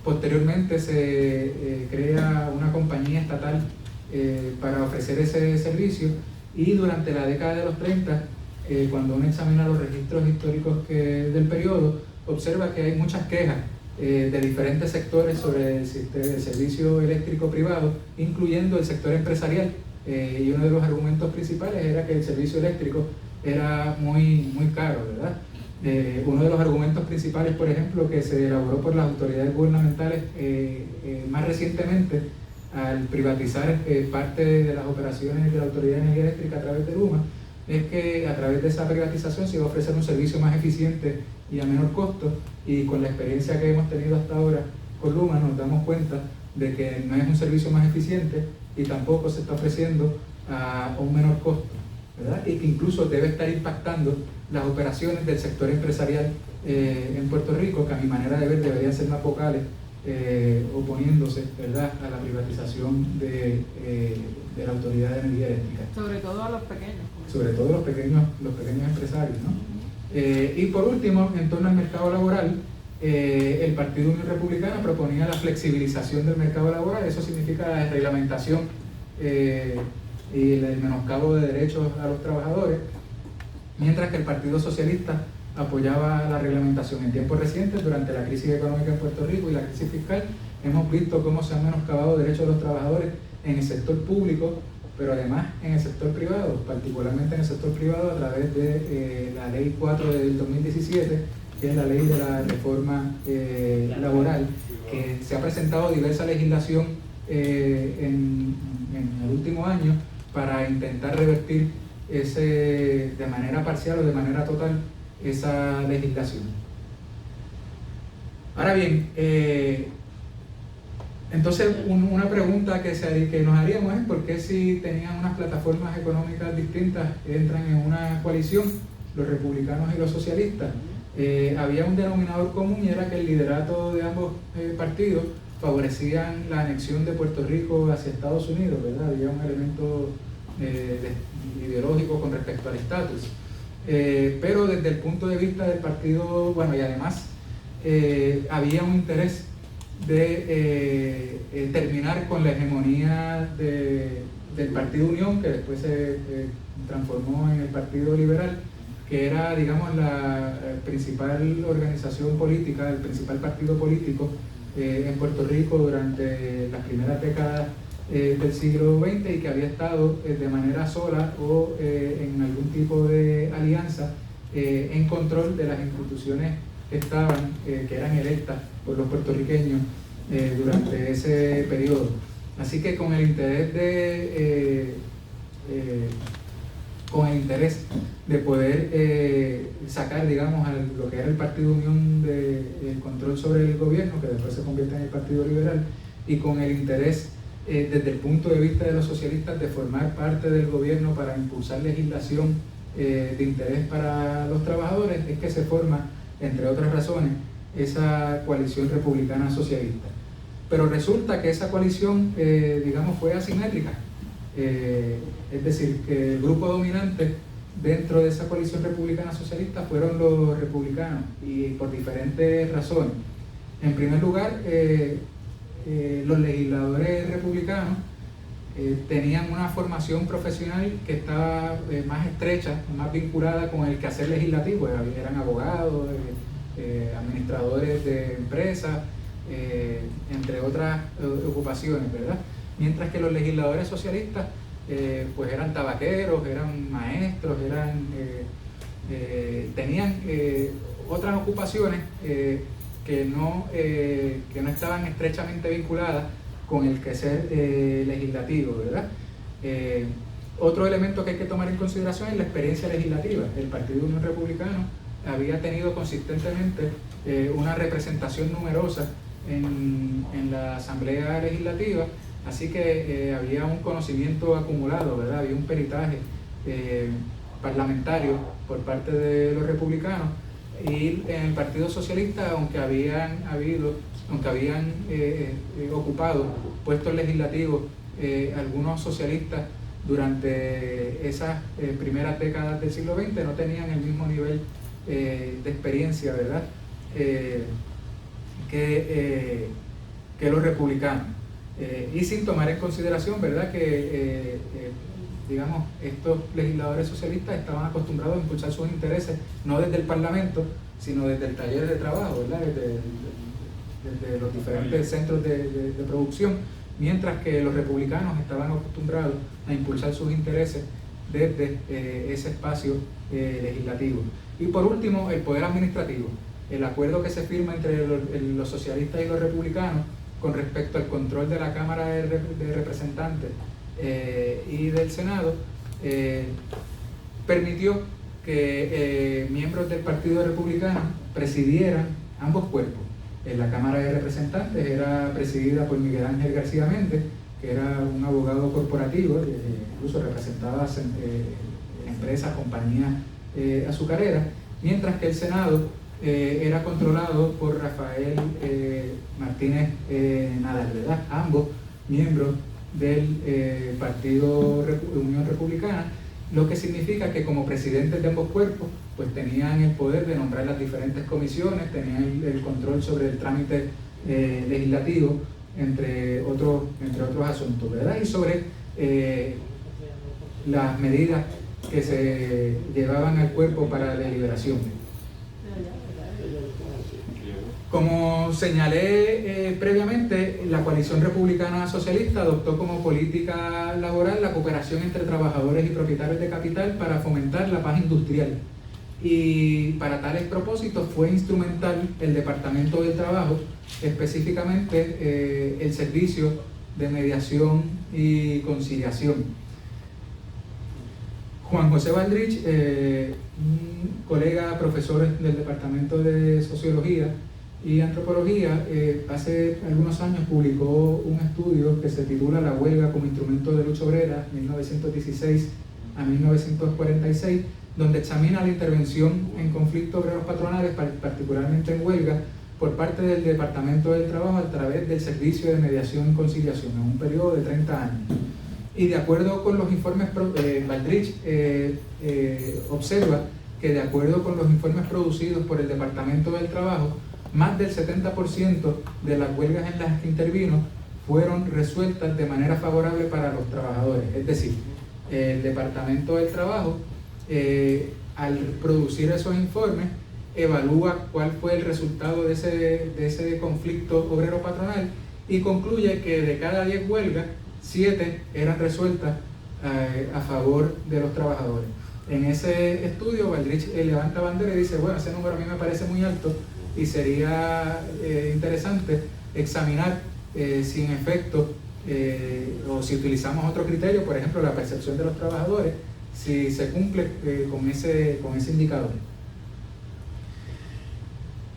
Posteriormente se crea una compañía estatal para ofrecer ese servicio, y durante la década de los 30, cuando uno examina los registros históricos del periodo, observa que hay muchas quejas de diferentes sectores sobre el servicio eléctrico privado, incluyendo el sector empresarial, y uno de los argumentos principales era que el servicio eléctrico era muy caro, ¿verdad? Uno de los argumentos principales, por ejemplo, que se elaboró por las autoridades gubernamentales más recientemente al privatizar parte de las operaciones de la Autoridad de Energía Eléctrica a través de Luma, es que a través de esa privatización se iba a ofrecer un servicio más eficiente y a menor costo, y con la experiencia que hemos tenido hasta ahora con Luma nos damos cuenta de que no es un servicio más eficiente y tampoco se está ofreciendo a un menor costo, ¿verdad? Y que incluso debe estar impactando las operaciones del sector empresarial en Puerto Rico, que a mi manera de ver deberían ser más vocales oponiéndose, ¿verdad?, a la privatización de la Autoridad de Energía Eléctrica. Sobre todo a los pequeños. Sobre todo los pequeños empresarios, ¿no? Y por último, en torno al mercado laboral, el Partido Unión Republicana proponía la flexibilización del mercado laboral. Eso significa la reglamentación y el menoscabo de derechos a los trabajadores, mientras que el Partido Socialista apoyaba la reglamentación. En tiempos recientes, durante la crisis económica en Puerto Rico y la crisis fiscal, hemos visto cómo se han menoscabado derechos de los trabajadores en el sector público, pero además en el sector privado, particularmente en el sector privado a través de la Ley 4 del 2017, que es la ley de la reforma laboral, que se ha presentado diversa legislación en el último año para intentar revertir de manera parcial o de manera total esa legislación. Ahora bien, entonces una pregunta que nos haríamos es ¿por qué si tenían unas plataformas económicas distintas entran en una coalición, los republicanos y los socialistas? Había un denominador común y era que el liderato de ambos partidos favorecían la anexión de Puerto Rico hacia Estados Unidos, ¿verdad? Había un elemento ideológico con respecto al estatus. Pero desde el punto de vista del partido, bueno, y además había un interés de terminar con la hegemonía del Partido Unión, que después se transformó en el Partido Liberal, que era, digamos, la principal organización política, el principal partido político en Puerto Rico durante las primeras décadas del siglo XX y que había estado de manera sola o en algún tipo de alianza en control de las instituciones que eran electas por los puertorriqueños durante ese periodo. Así que con el interés de poder sacar, digamos, lo que era el Partido Unión del control sobre el gobierno, que después se convierte en el Partido Liberal, y con el interés desde el punto de vista de los socialistas de formar parte del gobierno para impulsar legislación de interés para los trabajadores, es que se forma, entre otras razones, esa coalición republicana socialista. Pero resulta que esa coalición, digamos, fue asimétrica. Es decir, que el grupo dominante dentro de esa coalición republicana socialista fueron los republicanos, y por diferentes razones. En primer lugar, los legisladores republicanos tenían una formación profesional que estaba más estrecha, más vinculada con el quehacer legislativo. Eran abogados, administradores de empresas, entre otras ocupaciones, ¿verdad? Mientras que los legisladores socialistas pues eran tabaqueros, eran maestros, tenían otras ocupaciones que no estaban estrechamente vinculadas con el quehacer legislativo, ¿verdad? Otro elemento que hay que tomar en consideración es la experiencia legislativa. El Partido Unión Republicano había tenido consistentemente una representación numerosa en la Asamblea Legislativa, así que había un conocimiento acumulado, ¿verdad? Había un peritaje parlamentario por parte de los republicanos, y en el Partido Socialista, aunque habían ocupado puestos legislativos algunos socialistas durante esas primeras décadas del siglo XX, no tenían el mismo nivel de experiencia, ¿verdad? Que los republicanos. Y sin tomar en consideración, ¿verdad?, que digamos, estos legisladores socialistas estaban acostumbrados a impulsar sus intereses no desde el Parlamento, sino desde el taller de trabajo, ¿verdad?, desde los diferentes centros de producción, mientras que los republicanos estaban acostumbrados a impulsar sus intereses desde ese espacio legislativo. Y por último, el poder administrativo. El acuerdo que se firma entre los socialistas y los republicanos con respecto al control de la Cámara de Representantes y del Senado permitió que miembros del Partido Republicano presidieran ambos cuerpos. En la Cámara de Representantes era presidida por Miguel Ángel García Méndez, que era un abogado corporativo, incluso representaba empresas, compañías azucareras, mientras que el Senado era controlado por Rafael Martínez Nadal, ¿verdad? Ambos miembros del Partido Unión Republicana, lo que significa que como presidentes de ambos cuerpos pues tenían el poder de nombrar las diferentes comisiones, tenían el control sobre el trámite legislativo, entre otros asuntos, ¿verdad? Y sobre las medidas que se llevaban al cuerpo para la deliberación. Como señalé previamente, la coalición republicana socialista adoptó como política laboral la cooperación entre trabajadores y propietarios de capital para fomentar la paz industrial. Y para tales propósitos fue instrumental el Departamento del Trabajo, específicamente el Servicio de Mediación y Conciliación. Juan José Baldrich, un colega profesor del Departamento de Sociología y Antropología, hace algunos años publicó un estudio que se titula La huelga como instrumento de lucha obrera, 1916 a 1946, donde examina la intervención en conflictos obreros patronales, particularmente en huelga, por parte del Departamento del Trabajo a través del Servicio de Mediación y Conciliación, en un periodo de 30 años. Y de acuerdo con los informes, Baldrich observa que de acuerdo con los informes producidos por el Departamento del Trabajo, más del 70% de las huelgas en las que intervino fueron resueltas de manera favorable para los trabajadores. Es decir, el Departamento del Trabajo, al producir esos informes, evalúa cuál fue el resultado de ese conflicto obrero-patronal y concluye que de cada 10 huelgas, 7 eran resueltas a favor de los trabajadores. En ese estudio, Baldrich levanta bandera y dice, bueno, ese número a mí me parece muy alto y sería interesante examinar si en efecto, o si utilizamos otro criterio, por ejemplo, la percepción de los trabajadores, si se cumple con ese indicador.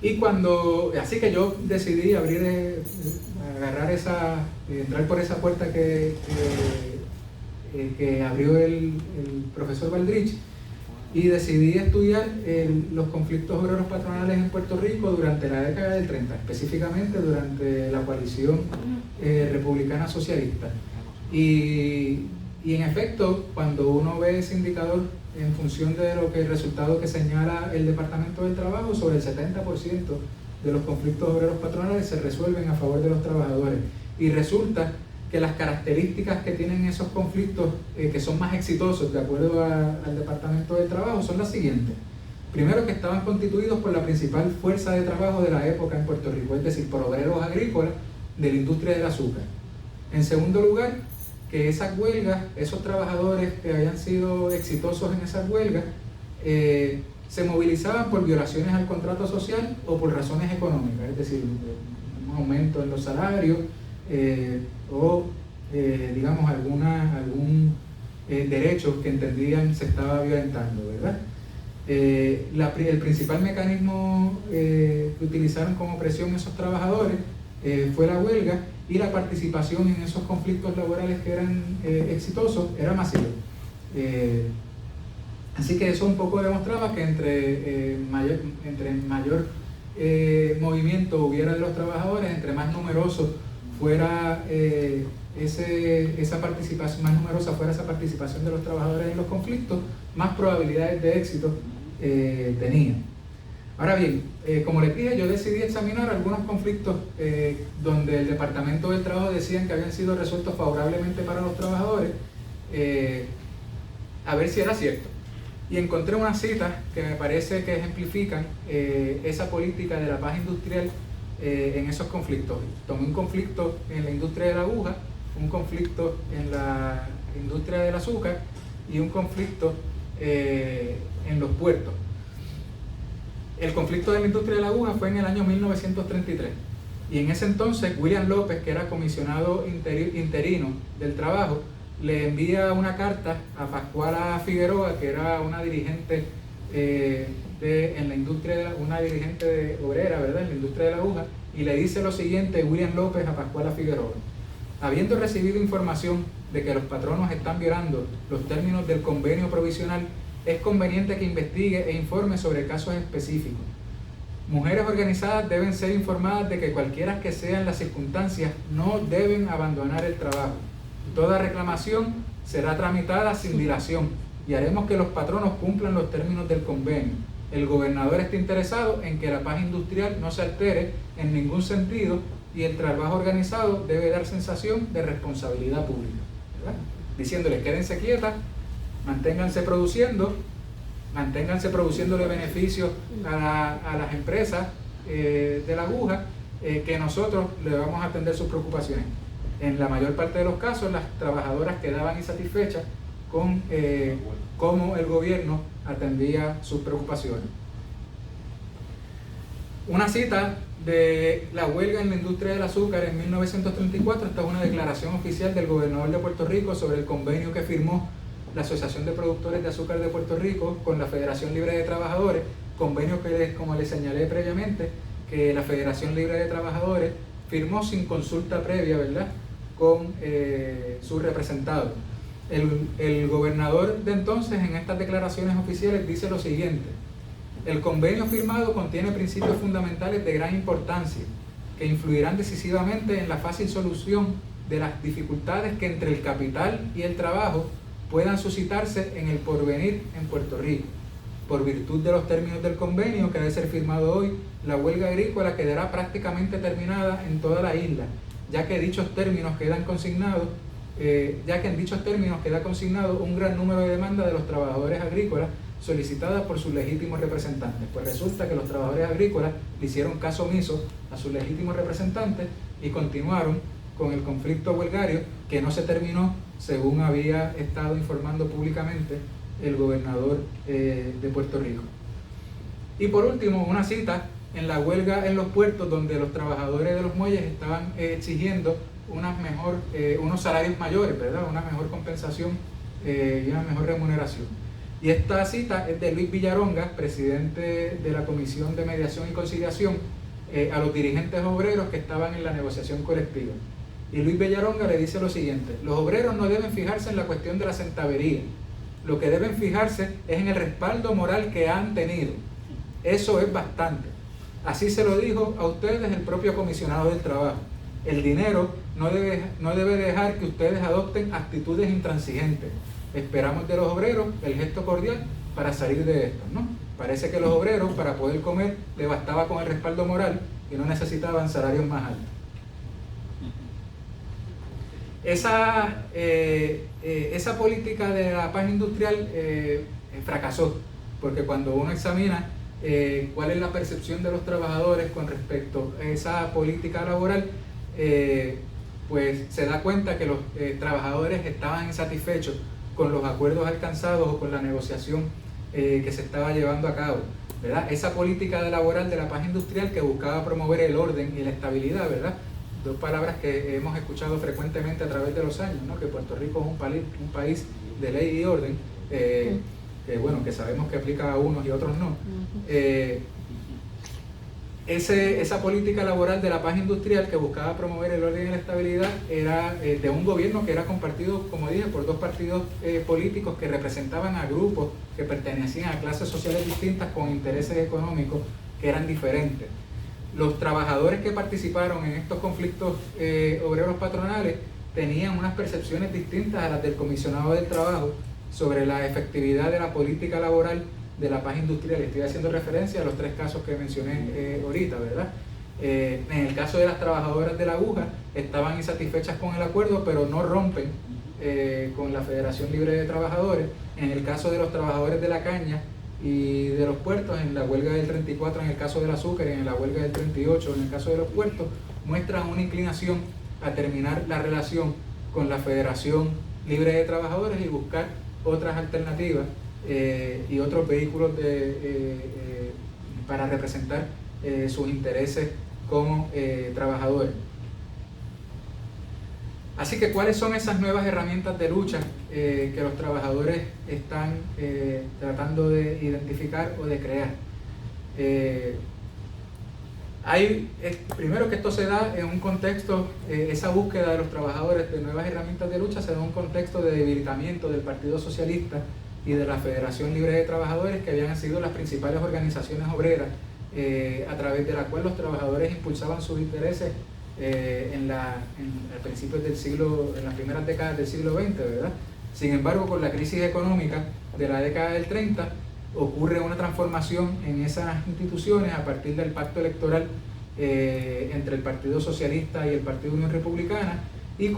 Y así que yo decidí entrar por esa puerta que abrió el profesor Baldrich, y decidí estudiar los conflictos obreros patronales en Puerto Rico durante la década del 30, específicamente durante la coalición republicana socialista. Y en efecto, cuando uno ve ese indicador en función de el resultado que señala el Departamento del Trabajo, sobre el 70% de los conflictos obreros patronales se resuelven a favor de los trabajadores. Y resulta que las características que tienen esos conflictos que son más exitosos de acuerdo al Departamento del Trabajo son las siguientes. Primero, que estaban constituidos por la principal fuerza de trabajo de la época en Puerto Rico, es decir, por obreros agrícolas de la industria del azúcar. En segundo lugar, que esas huelgas, esos trabajadores que hayan sido exitosos en esas huelgas, se movilizaban por violaciones al contrato social o por razones económicas, es decir, un aumento en los salarios, o digamos algún derecho que entendían se estaba violentando, ¿verdad? El principal mecanismo que utilizaron como presión esos trabajadores fue la huelga, y la participación en esos conflictos laborales que eran exitosos era masiva. Así que eso un poco demostraba que entre mayor movimiento hubiera de los trabajadores, entre más numeroso fuera esa participación, más numerosa fuera esa participación de los trabajadores en los conflictos, más probabilidades de éxito tenían. Ahora bien, como les dije, yo decidí examinar algunos conflictos donde el Departamento del Trabajo decían que habían sido resueltos favorablemente para los trabajadores, a ver si era cierto. Y encontré unas citas que me parece que ejemplifican esa política de la paz industrial en esos conflictos. Tomé un conflicto en la industria de la aguja, un conflicto en la industria del azúcar y un conflicto en los puertos. El conflicto de la industria de la aguja fue en el año 1933, y en ese entonces William López, que era comisionado interino del trabajo, le envía una carta a Pascuala Figueroa, que era una dirigente una dirigente obrera, ¿verdad?, en la industria de la aguja, y le dice lo siguiente William López a Pascuala Figueroa: habiendo recibido información de que los patronos están violando los términos del convenio provisional, es conveniente que investigue e informe sobre casos específicos. Mujeres organizadas deben ser informadas de que cualquiera que sean las circunstancias no deben abandonar el trabajo. Toda reclamación será tramitada sin dilación y haremos que los patronos cumplan los términos del convenio. El gobernador está interesado en que la paz industrial no se altere en ningún sentido y el trabajo organizado debe dar sensación de responsabilidad pública, ¿verdad? Diciéndoles, quédense quietas, manténganse produciéndole beneficios a las empresas de la aguja, que nosotros le vamos a atender sus preocupaciones. En la mayor parte de los casos, las trabajadoras quedaban insatisfechas con cómo el gobierno atendía sus preocupaciones. Una cita de la huelga en la industria del azúcar en 1934, esta es una declaración oficial del gobernador de Puerto Rico sobre el convenio que firmó la Asociación de Productores de Azúcar de Puerto Rico con la Federación Libre de Trabajadores, convenio que, como les señalé previamente, que la Federación Libre de Trabajadores firmó sin consulta previa, ¿verdad?, con sus representados. El gobernador de entonces, en estas declaraciones oficiales, dice lo siguiente: el convenio firmado contiene principios fundamentales de gran importancia que influirán decisivamente en la fácil solución de las dificultades que entre el capital y el trabajo puedan suscitarse en el porvenir en Puerto Rico. Por virtud de los términos del convenio que debe ser firmado hoy, la huelga agrícola quedará prácticamente terminada en toda la isla, ya que en dichos términos queda consignado un gran número de demandas de los trabajadores agrícolas solicitadas por sus legítimos representantes. Pues resulta que los trabajadores agrícolas le hicieron caso omiso a sus legítimos representantes y continuaron con el conflicto huelgario, que no se terminó, según había estado informando públicamente el gobernador de Puerto Rico. Y por último, una cita en la huelga en los puertos, donde los trabajadores de los muelles estaban exigiendo unos salarios mayores, ¿verdad?, una mejor compensación y una mejor remuneración. Y esta cita es de Luis Villaronga, presidente de la Comisión de Mediación y Conciliación, a los dirigentes obreros que estaban en la negociación colectiva. Y Luis Villaronga le dice lo siguiente: los obreros no deben fijarse en la cuestión de la centavería, lo que deben fijarse es en el respaldo moral que han tenido. Eso es bastante. Así se lo dijo a ustedes el propio comisionado del trabajo. El dinero no debe dejar que ustedes adopten actitudes intransigentes. Esperamos de los obreros el gesto cordial para salir de esto, ¿no? Parece que los obreros, para poder comer, les bastaba con el respaldo moral y no necesitaban salarios más altos. Esa política de la paz industrial fracasó, porque cuando uno examina cuál es la percepción de los trabajadores con respecto a esa política laboral, pues se da cuenta que los trabajadores estaban insatisfechos con los acuerdos alcanzados o con la negociación que se estaba llevando a cabo, ¿verdad? Esa política laboral de la paz industrial que buscaba promover el orden y la estabilidad, ¿verdad? Dos palabras que hemos escuchado frecuentemente a través de los años, ¿no? Que Puerto Rico es un país de ley y orden, que sabemos que aplica a unos y a otros no. Esa política laboral de la paz industrial que buscaba promover el orden y la estabilidad era de un gobierno que era compartido, como dije, por dos partidos políticos que representaban a grupos que pertenecían a clases sociales distintas con intereses económicos que eran diferentes. Los trabajadores que participaron en estos conflictos obreros patronales tenían unas percepciones distintas a las del comisionado del trabajo sobre la efectividad de la política laboral de la paz industrial. Estoy haciendo referencia a los tres casos que mencioné ahorita, ¿verdad? En el caso de las trabajadoras de la aguja, estaban insatisfechas con el acuerdo, pero no rompen con la Federación Libre de Trabajadores. En el caso de los trabajadores de la caña y de los puertos, en la huelga del 34, en el caso del azúcar, y en la huelga del 38, en el caso de los puertos, muestran una inclinación a terminar la relación con la Federación Libre de Trabajadores y buscar otras alternativas y otros vehículos para representar sus intereses como trabajadores. Así que, ¿cuáles son esas nuevas herramientas de lucha que los trabajadores están tratando de identificar o de crear? Primero que esto se da en un contexto, esa búsqueda de los trabajadores de nuevas herramientas de lucha se da en un contexto de debilitamiento del Partido Socialista y de la Federación Libre de Trabajadores, que habían sido las principales organizaciones obreras a través de la cual los trabajadores impulsaban sus intereses a principios del siglo, en las primeras décadas del siglo XX, ¿verdad? Sin embargo, con la crisis económica de la década del 30, ocurre una transformación en esas instituciones a partir del pacto electoral entre el Partido Socialista y el Partido Unión Republicana, y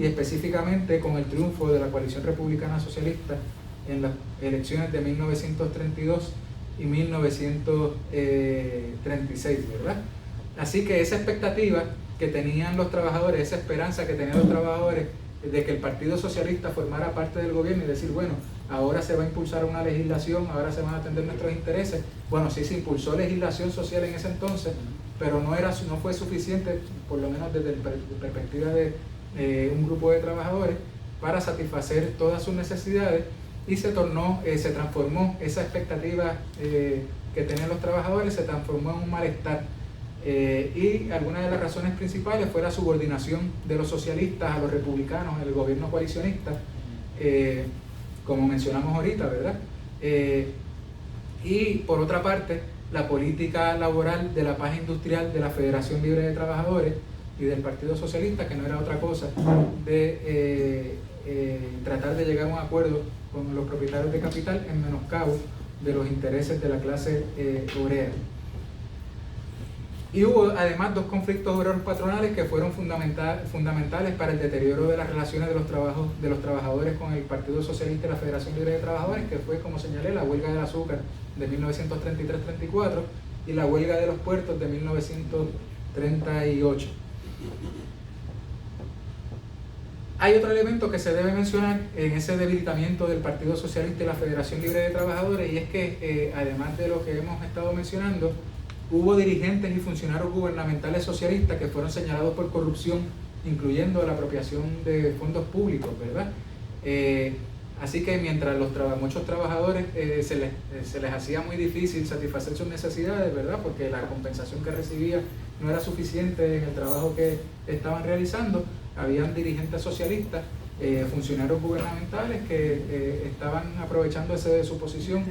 específicamente con el triunfo de la coalición republicana socialista en las elecciones de 1932 y 1936, ¿verdad? Así que esa expectativa que tenían los trabajadores, esa esperanza que tenían los trabajadores de que el Partido Socialista formara parte del gobierno y decir, bueno, ahora se va a impulsar una legislación, ahora se van a atender nuestros intereses. Bueno, sí se impulsó legislación social en ese entonces, pero no fue suficiente, por lo menos desde la perspectiva de un grupo de trabajadores, para satisfacer todas sus necesidades, y se transformó esa expectativa que tenían los trabajadores, se transformó en un malestar. Y alguna de las razones principales fue la subordinación de los socialistas a los republicanos en el gobierno coalicionista, como mencionamos ahorita, ¿verdad? Y por otra parte, la política laboral de la paz industrial de la Federación Libre de Trabajadores y del Partido Socialista, que no era otra cosa de tratar de llegar a un acuerdo con los propietarios de capital en menoscabo de los intereses de la clase obrera. Y hubo además dos conflictos obreros patronales que fueron fundamentales para el deterioro de las relaciones de los trabajadores con el Partido Socialista y la Federación Libre de Trabajadores, que fue, como señalé, la huelga del azúcar de 1933-34 y la huelga de los puertos de 1938. Hay otro elemento que se debe mencionar en ese debilitamiento del Partido Socialista y la Federación Libre de Trabajadores, y es que además de lo que hemos estado mencionando, hubo dirigentes y funcionarios gubernamentales socialistas que fueron señalados por corrupción, incluyendo la apropiación de fondos públicos, ¿verdad? Así que mientras muchos trabajadores se les hacía muy difícil satisfacer sus necesidades, ¿verdad? Porque la compensación que recibía no era suficiente en el trabajo que estaban realizando, habían dirigentes socialistas, funcionarios gubernamentales que estaban aprovechándose de su posición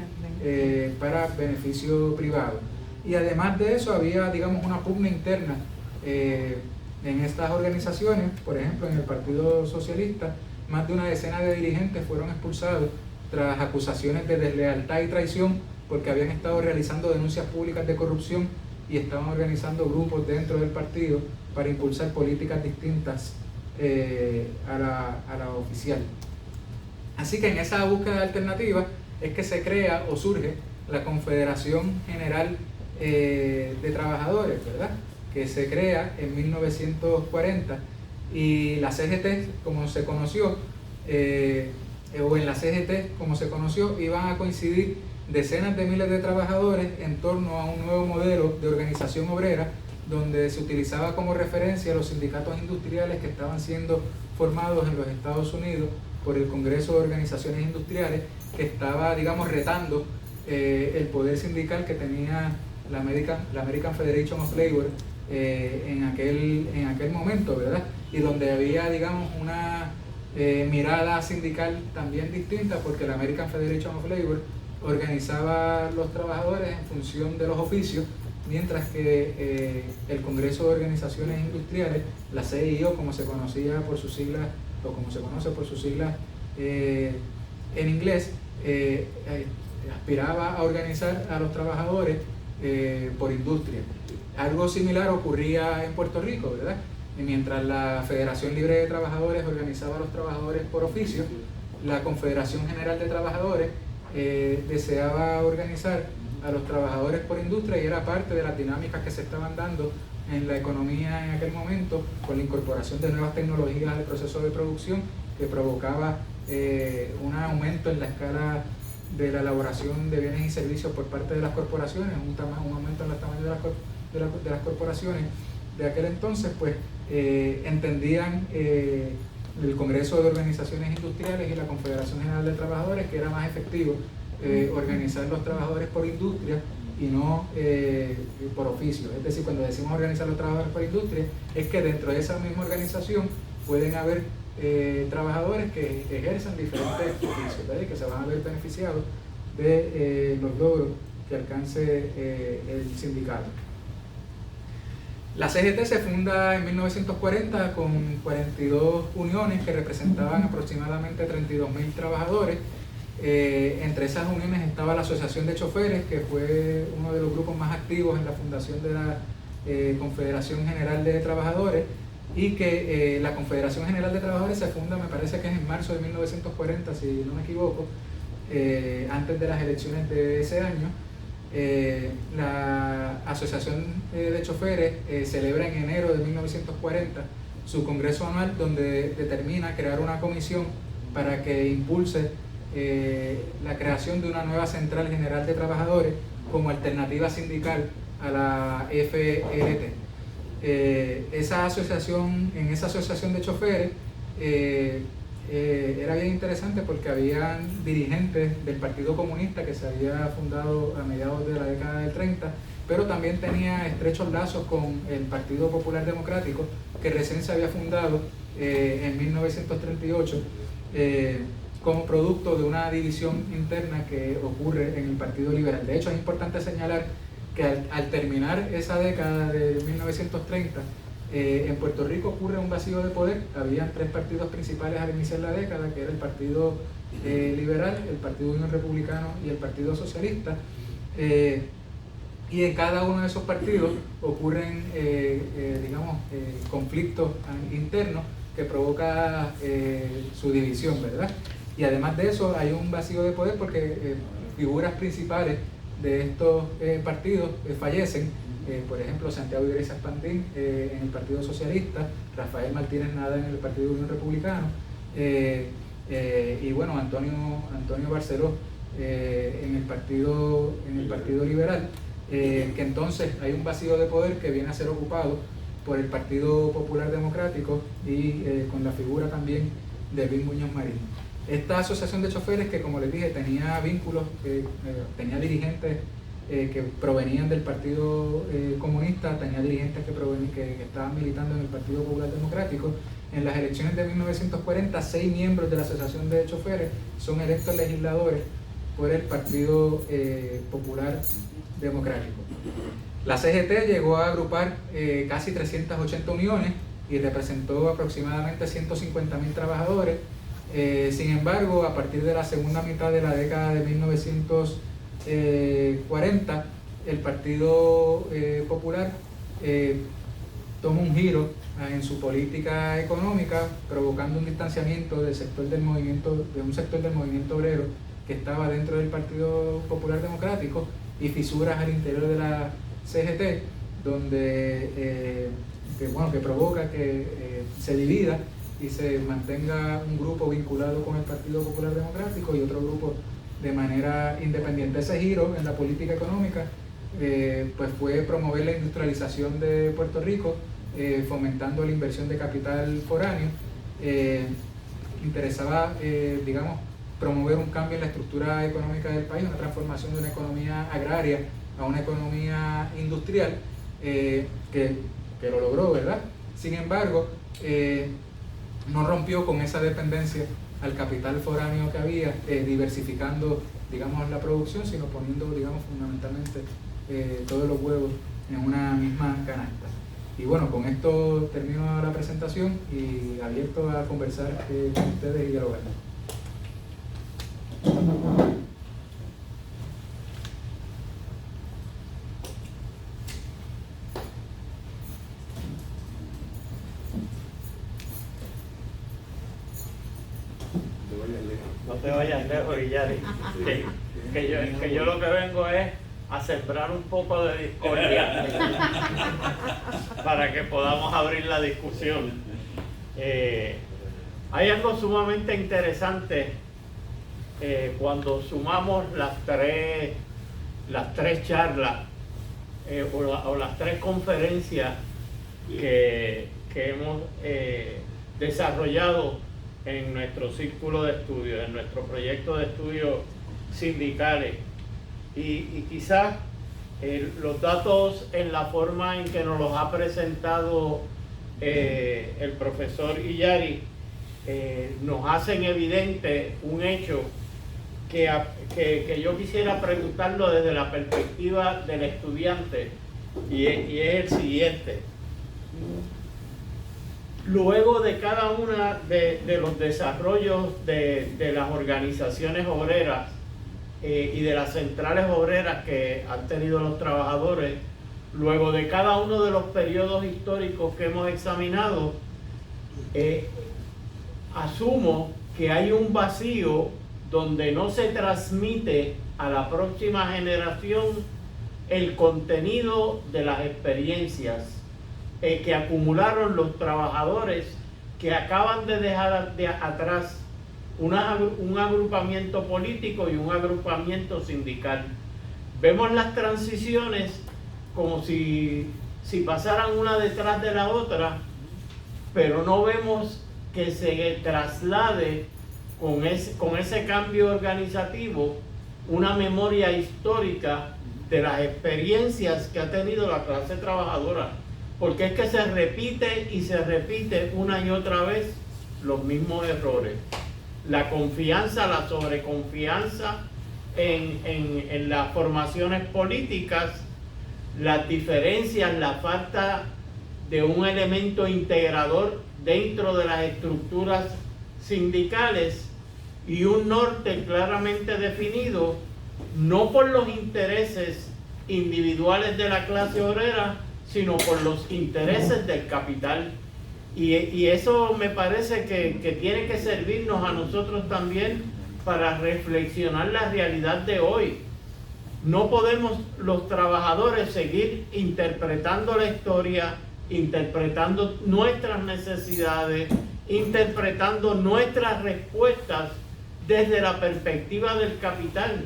para beneficio privado. Y además de eso había, digamos, una pugna interna en estas organizaciones. Por ejemplo, en el Partido Socialista, más de una decena de dirigentes fueron expulsados tras acusaciones de deslealtad y traición, porque habían estado realizando denuncias públicas de corrupción y estaban organizando grupos dentro del partido para impulsar políticas distintas a la oficial. Así que en esa búsqueda de alternativas es que se crea o surge la Confederación General de Trabajadores, ¿verdad? Que se crea en 1940, y la CGT, como se conoció, o en la CGT, como se conoció, iban a coincidir decenas de miles de trabajadores en torno a un nuevo modelo de organización obrera, donde se utilizaba como referencia los sindicatos industriales que estaban siendo formados en los Estados Unidos por el Congreso de Organizaciones Industriales, que estaba, digamos, retando el poder sindical que tenía la American Federation of Labor en aquel momento, ¿verdad? Y donde había, digamos, una mirada sindical también distinta, porque la American Federation of Labor organizaba a los trabajadores en función de los oficios, mientras que el Congreso de Organizaciones Industriales, la CIO, como se conocía por sus siglas, o como se conoce por sus siglas en inglés, aspiraba a organizar a los trabajadores por industria. Algo similar ocurría en Puerto Rico, ¿verdad? Y mientras la Federación Libre de Trabajadores organizaba a los trabajadores por oficio, la Confederación General de Trabajadores deseaba organizar a los trabajadores por industria, y era parte de las dinámicas que se estaban dando en la economía en aquel momento, con la incorporación de nuevas tecnologías al proceso de producción, que provocaba un aumento en la escala de la elaboración de bienes y servicios por parte de las corporaciones, un aumento en el tamaño de las corporaciones de aquel entonces. Pues entendían el Congreso de Organizaciones Industriales y la Confederación General de Trabajadores que era más efectivo organizar los trabajadores por industria y no por oficio. Es decir, cuando decimos organizar los trabajadores por industria, es que dentro de esa misma organización pueden haber trabajadores que ejercen diferentes oficios, ¿verdad? Y que se van a ver beneficiados de los logros que alcance el sindicato. La CGT se funda en 1940 con 42 uniones que representaban aproximadamente 32.000 trabajadores. Entre esas uniones estaba la Asociación de Choferes, que fue uno de los grupos más activos en la fundación de la Confederación General de Trabajadores, y que la Confederación General de Trabajadores se funda, me parece que es en marzo de 1940, si no me equivoco, antes de las elecciones de ese año. La Asociación de Choferes celebra en enero de 1940 su congreso anual, donde determina crear una comisión para que impulse la creación de una nueva Central General de Trabajadores como alternativa sindical a la FLT. En esa asociación de choferes era bien interesante porque habían dirigentes del Partido Comunista que se había fundado a mediados de la década del 30, pero también tenía estrechos lazos con el Partido Popular Democrático, que recién se había fundado en 1938 como producto de una división interna que ocurre en el Partido Liberal. De hecho, es importante señalar que al terminar esa década de 1930, en Puerto Rico ocurre un vacío de poder. Habían tres partidos principales al iniciar la década, que era el Partido Liberal, el Partido Unión Republicano y el Partido Socialista. Y en cada uno de esos partidos ocurren, conflictos internos que provoca su división, ¿verdad? Y además de eso hay un vacío de poder porque figuras principales de estos partidos fallecen. Por ejemplo, Santiago Iglesias Pandín en el Partido Socialista, Rafael Martínez Nada en el Partido Unión Republicano, y bueno, Antonio Barceló en el Partido Liberal, que entonces hay un vacío de poder que viene a ser ocupado por el Partido Popular Democrático y con la figura también de Luis Muñoz Marín. Esta asociación de choferes, que como les dije tenía vínculos, tenía dirigentes que provenían del Partido Comunista, tenía dirigentes que estaban militando en el Partido Popular Democrático. En las elecciones de 1940, 6 miembros de la Asociación de Choferes son electos legisladores por el Partido Popular Democrático. La CGT llegó a agrupar casi 380 uniones y representó aproximadamente 150.000 trabajadores. Sin embargo, a partir de la segunda mitad de la década de 1940, el Partido Popular toma un giro en su política económica, provocando un distanciamiento de un sector del movimiento obrero que estaba dentro del Partido Popular Democrático, y fisuras al interior de la CGT, donde que provoca que se divida y se mantenga un grupo vinculado con el Partido Popular Democrático y otro grupo de manera independiente. Ese giro en la política económica pues fue promover la industrialización de Puerto Rico, fomentando la inversión de capital foráneo. Interesaba, promover un cambio en la estructura económica del país, una transformación de una economía agraria a una economía industrial, que lo logró, ¿verdad? Sin embargo, no rompió con esa dependencia al capital foráneo que había, diversificando, la producción, sino poniendo, fundamentalmente todos los huevos en una misma canasta. Y bueno, con esto termino la presentación y abierto a conversar con ustedes y dialogar. No te vayas lejos, Yari. Que yo lo que vengo es a sembrar un poco de discordia para que podamos abrir la discusión. Hay algo sumamente interesante cuando sumamos las tres charlas o las tres conferencias que hemos desarrollado en nuestro círculo de estudio, en nuestro proyecto de estudios sindicales, y quizás los datos en la forma en que nos los ha presentado el profesor Illari nos hacen evidente un hecho que yo quisiera preguntarlo desde la perspectiva del estudiante, y es el siguiente. Luego de cada una de los desarrollos de las organizaciones obreras y de las centrales obreras que han tenido los trabajadores, luego de cada uno de los periodos históricos que hemos examinado, asumo que hay un vacío donde no se transmite a la próxima generación el contenido de las experiencias que acumularon los trabajadores que acaban de dejar atrás un agrupamiento político y un agrupamiento sindical. Vemos las transiciones como si pasaran una detrás de la otra, pero no vemos que se traslade con ese cambio organizativo una memoria histórica de las experiencias que ha tenido la clase trabajadora, porque es que se repite y se repite una y otra vez los mismos errores. La confianza, la sobreconfianza en las formaciones políticas, las diferencias, la falta de un elemento integrador dentro de las estructuras sindicales y un norte claramente definido, no por los intereses individuales de la clase obrera, sino por los intereses del capital. Y eso me parece que tiene que servirnos a nosotros también para reflexionar la realidad de hoy. No podemos los trabajadores seguir interpretando la historia, interpretando nuestras necesidades, interpretando nuestras respuestas desde la perspectiva del capital.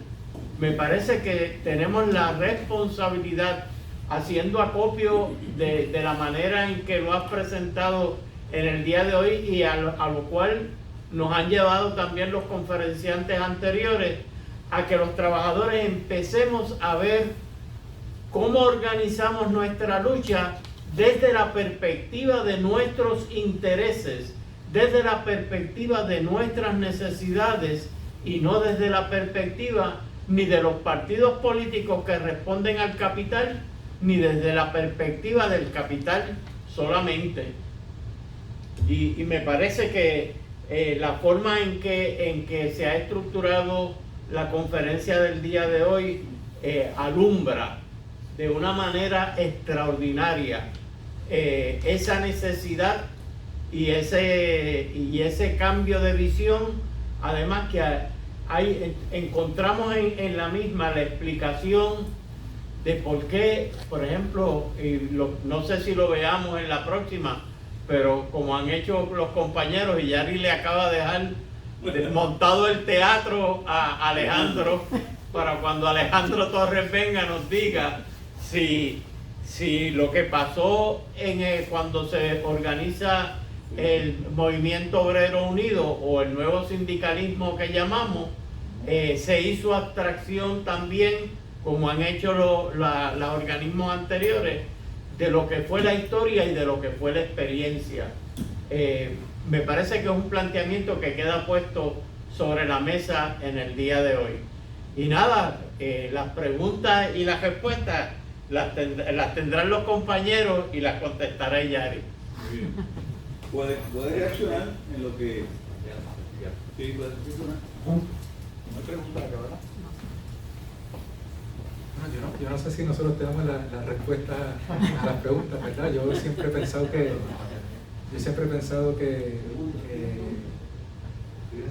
Me parece que tenemos la responsabilidad, haciendo acopio de la manera en que lo has presentado en el día de hoy y a lo cual nos han llevado también los conferenciantes anteriores, a que los trabajadores empecemos a ver cómo organizamos nuestra lucha desde la perspectiva de nuestros intereses, desde la perspectiva de nuestras necesidades y no desde la perspectiva ni de los partidos políticos que responden al capital, ni desde la perspectiva del capital solamente. Y me parece que la forma en que se ha estructurado la conferencia del día de hoy alumbra de una manera extraordinaria esa necesidad y ese cambio de visión. Además que encontramos en la misma la explicación de por qué, por ejemplo, no sé si lo veamos en la próxima, pero como han hecho los compañeros, y Yari le acaba de dejar montado el teatro a Alejandro, para cuando Alejandro Torres venga nos diga si lo que pasó cuando se organiza el Movimiento Obrero Unido o el nuevo sindicalismo que llamamos, se hizo abstracción también, como han hecho los organismos anteriores, de lo que fue la historia y de lo que fue la experiencia. Me parece que es un planteamiento que queda puesto sobre la mesa en el día de hoy. Y nada, las preguntas y las respuestas las tendrán los compañeros y las contestará Yari. Muy bien. ¿Puede reaccionar en lo que... Sí, puede reaccionar. No hay pregunta acá, ¿verdad? Yo no sé si nosotros tenemos la respuesta a las preguntas, ¿verdad? Yo siempre he pensado que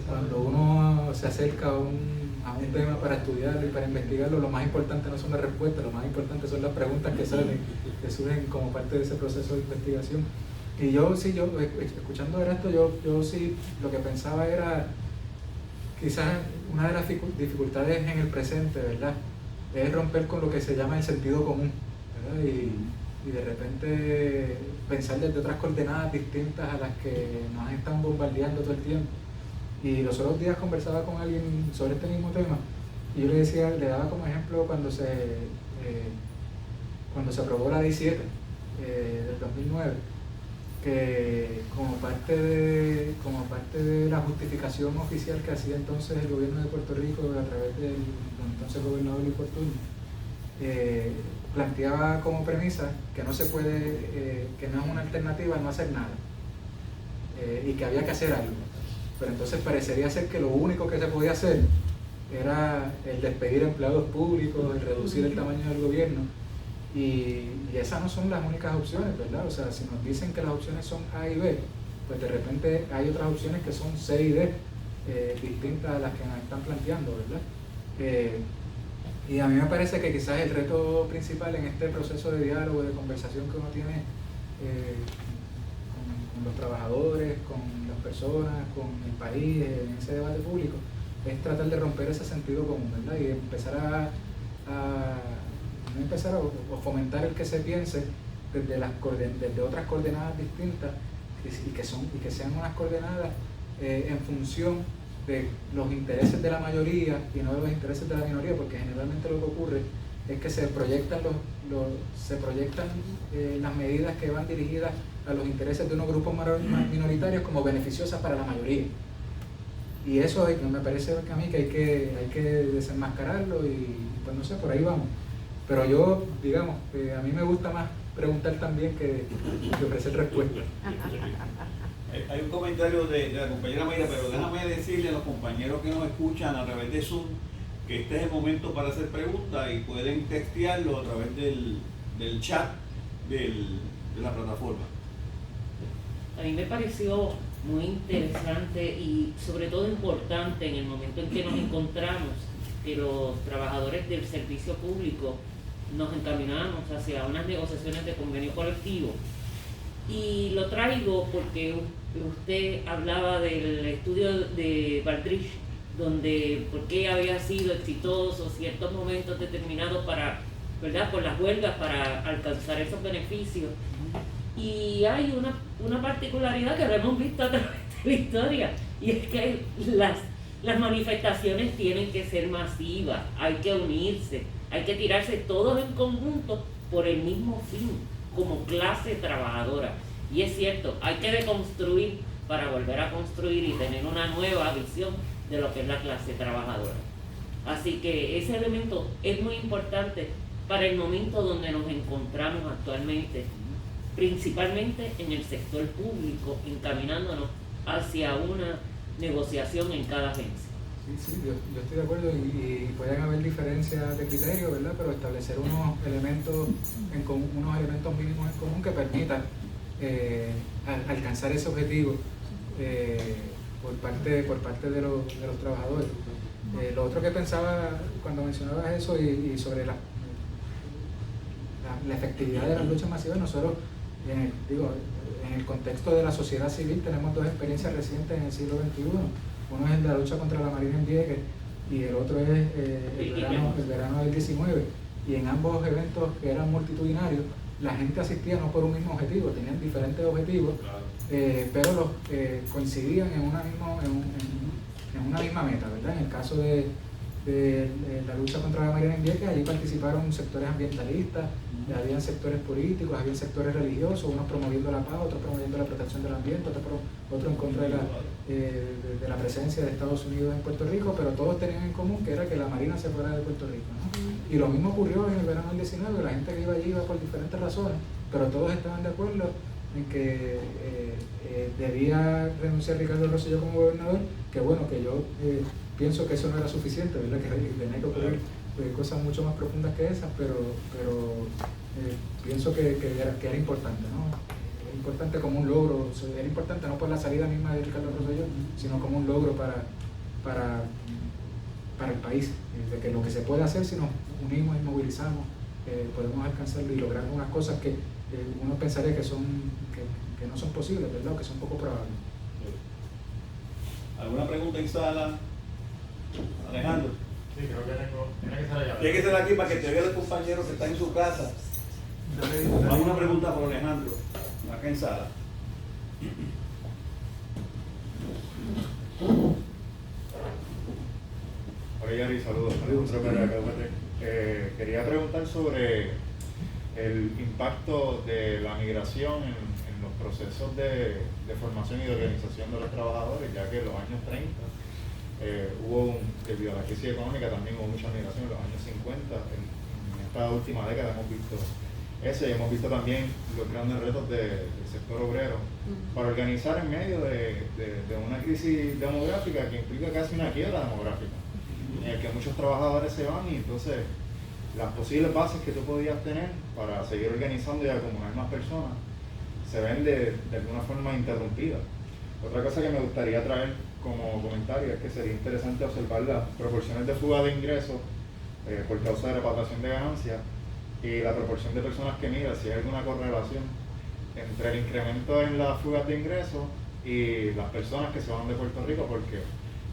cuando uno se acerca a un tema para estudiarlo y para investigarlo, lo más importante no son las respuestas, lo más importante son las preguntas que surgen como parte de ese proceso de investigación. Y yo escuchando esto, yo sí lo que pensaba era quizás una de las dificultades en el presente, ¿verdad?, es romper con lo que se llama el sentido común, ¿verdad? Y de repente pensar desde otras coordenadas distintas a las que nos están bombardeando todo el tiempo. Y los otros días conversaba con alguien sobre este mismo tema y yo le daba como ejemplo cuando se aprobó la 17 del 2009, que como parte de la justificación oficial que hacía entonces el gobierno de Puerto Rico a través del entonces gobernador Luis Fortuño, planteaba como premisa que no se puede, que no es una alternativa no hacer nada, y que había que hacer algo. Pero entonces parecería ser que lo único que se podía hacer era el despedir empleados públicos, el reducir el tamaño del gobierno, y esas no son las únicas opciones, ¿verdad? O sea, si nos dicen que las opciones son A y B, pues de repente hay otras opciones que son C y D, distintas a las que nos están planteando, ¿verdad? Y a mí me parece que quizás el reto principal en este proceso de diálogo, de conversación que uno tiene con los trabajadores, con las personas, con el país, en ese debate público, es tratar de romper ese sentido común, ¿verdad? Y empezar a fomentar el que se piense desde otras coordenadas distintas y que sean unas coordenadas en función de los intereses de la mayoría y no de los intereses de la minoría, porque generalmente lo que ocurre es que se proyectan las medidas que van dirigidas a los intereses de unos grupos minoritarios como beneficiosas para la mayoría. Y eso me parece a mí que hay que desenmascararlo y pues no sé, por ahí vamos. Pero yo, digamos, a mí me gusta más preguntar también que ofrecer respuestas. Hay un comentario de la compañera Mayra, pero déjame decirle a los compañeros que nos escuchan a través de Zoom que este es el momento para hacer preguntas y pueden textearlo a través del chat de la plataforma. A mí me pareció muy interesante y sobre todo importante en el momento en que nos encontramos que los trabajadores del servicio público nos encaminamos hacia unas negociaciones de convenio colectivo. Y lo traigo porque usted hablaba del estudio de Baldrige, donde por qué había sido exitoso ciertos momentos determinados para, ¿verdad?, por las huelgas para alcanzar esos beneficios. Y hay una particularidad que lo hemos visto a través de la historia, y es que las manifestaciones tienen que ser masivas, hay que unirse, hay que tirarse todos en conjunto por el mismo fin, como clase trabajadora. Y es cierto, hay que deconstruir para volver a construir y tener una nueva visión de lo que es la clase trabajadora. Así que ese elemento es muy importante para el momento donde nos encontramos actualmente, principalmente en el sector público, encaminándonos hacia una negociación en cada agencia. Sí, yo estoy de acuerdo y pueden haber diferencias de criterio, ¿verdad? Pero establecer unos elementos mínimos en común que permitan alcanzar ese objetivo por parte de los trabajadores. Lo otro que pensaba cuando mencionabas eso y sobre la efectividad de las luchas masivas, nosotros, en el contexto de la sociedad civil tenemos dos experiencias recientes en el siglo XXI. Uno es la lucha contra la Marina en Vieques y el otro es el verano del 19. Y en ambos eventos que eran multitudinarios, la gente asistía no por un mismo objetivo, tenían diferentes objetivos, pero coincidían en una misma meta, ¿verdad? En el caso de la lucha contra la Marina en Vieques, allí participaron sectores ambientalistas, habían sectores políticos, habían sectores religiosos, unos promoviendo la paz, otros promoviendo la protección del ambiente, otros en contra de la presencia de Estados Unidos en Puerto Rico, pero todos tenían en común que era que la Marina se fuera de Puerto Rico, ¿no? Y lo mismo ocurrió en el verano del 19, la gente que iba allí iba por diferentes razones, pero todos estaban de acuerdo en que debía renunciar Ricardo Rosselló como gobernador, que bueno, que yo pienso que eso no era suficiente, ¿verdad? Que tenía que ocurrir cosas mucho más profundas que esas, pero pienso que era importante, ¿no? Era importante como un logro, era importante no por la salida misma de Ricardo Rosselló, sino como un logro para el país, de que lo que se puede hacer si nos unimos y movilizamos, podemos alcanzarlo y lograr unas cosas que uno pensaría que no son posibles, ¿verdad? O que son poco probables. ¿Alguna pregunta en sala? Alejandro. Sí, creo que tiene que ser allá. Tiene que ser aquí para que te vea el compañero que está en su casa. Vamos a una pregunta por Alejandro, acá en sala. Hola Gary, saludos. Quería preguntar sobre el impacto de la migración en los procesos de formación y de organización de los trabajadores, ya que en los años 30 debido a la crisis económica también hubo mucha migración. En los años 50, en esta última década hemos visto eso, y hemos visto también los grandes retos del sector obrero para organizar en medio de una crisis demográfica que implica casi una quiebra demográfica, en el que muchos trabajadores se van, y entonces las posibles bases que tú podías tener para seguir organizando y acumular más personas se ven de alguna forma interrumpidas. Otra cosa que me gustaría traer como comentario es que sería interesante observar las proporciones de fuga de ingresos por causa de repatriación de ganancias y la proporción de personas que migran, si hay alguna correlación entre el incremento en las fugas de ingresos y las personas que se van de Puerto Rico, porque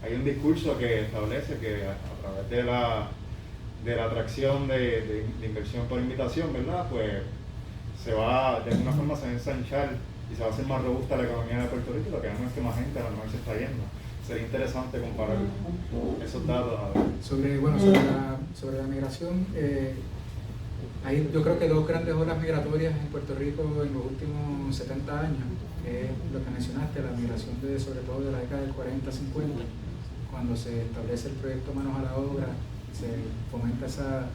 hay un discurso que establece que a través de la atracción de inversión por invitación, ¿verdad? Pues se va, de alguna forma se va a ensanchar y se va a hacer más robusta la economía de Puerto Rico, lo que vemos es que más gente a lo mejor se está yendo. Sería interesante comparar esos datos. Sobre la migración, hay yo creo que dos grandes olas migratorias en Puerto Rico en los últimos 70 años, que es lo que mencionaste, la migración sobre todo de la década del 40-50, cuando se establece el proyecto Manos a la Obra, se fomenta esa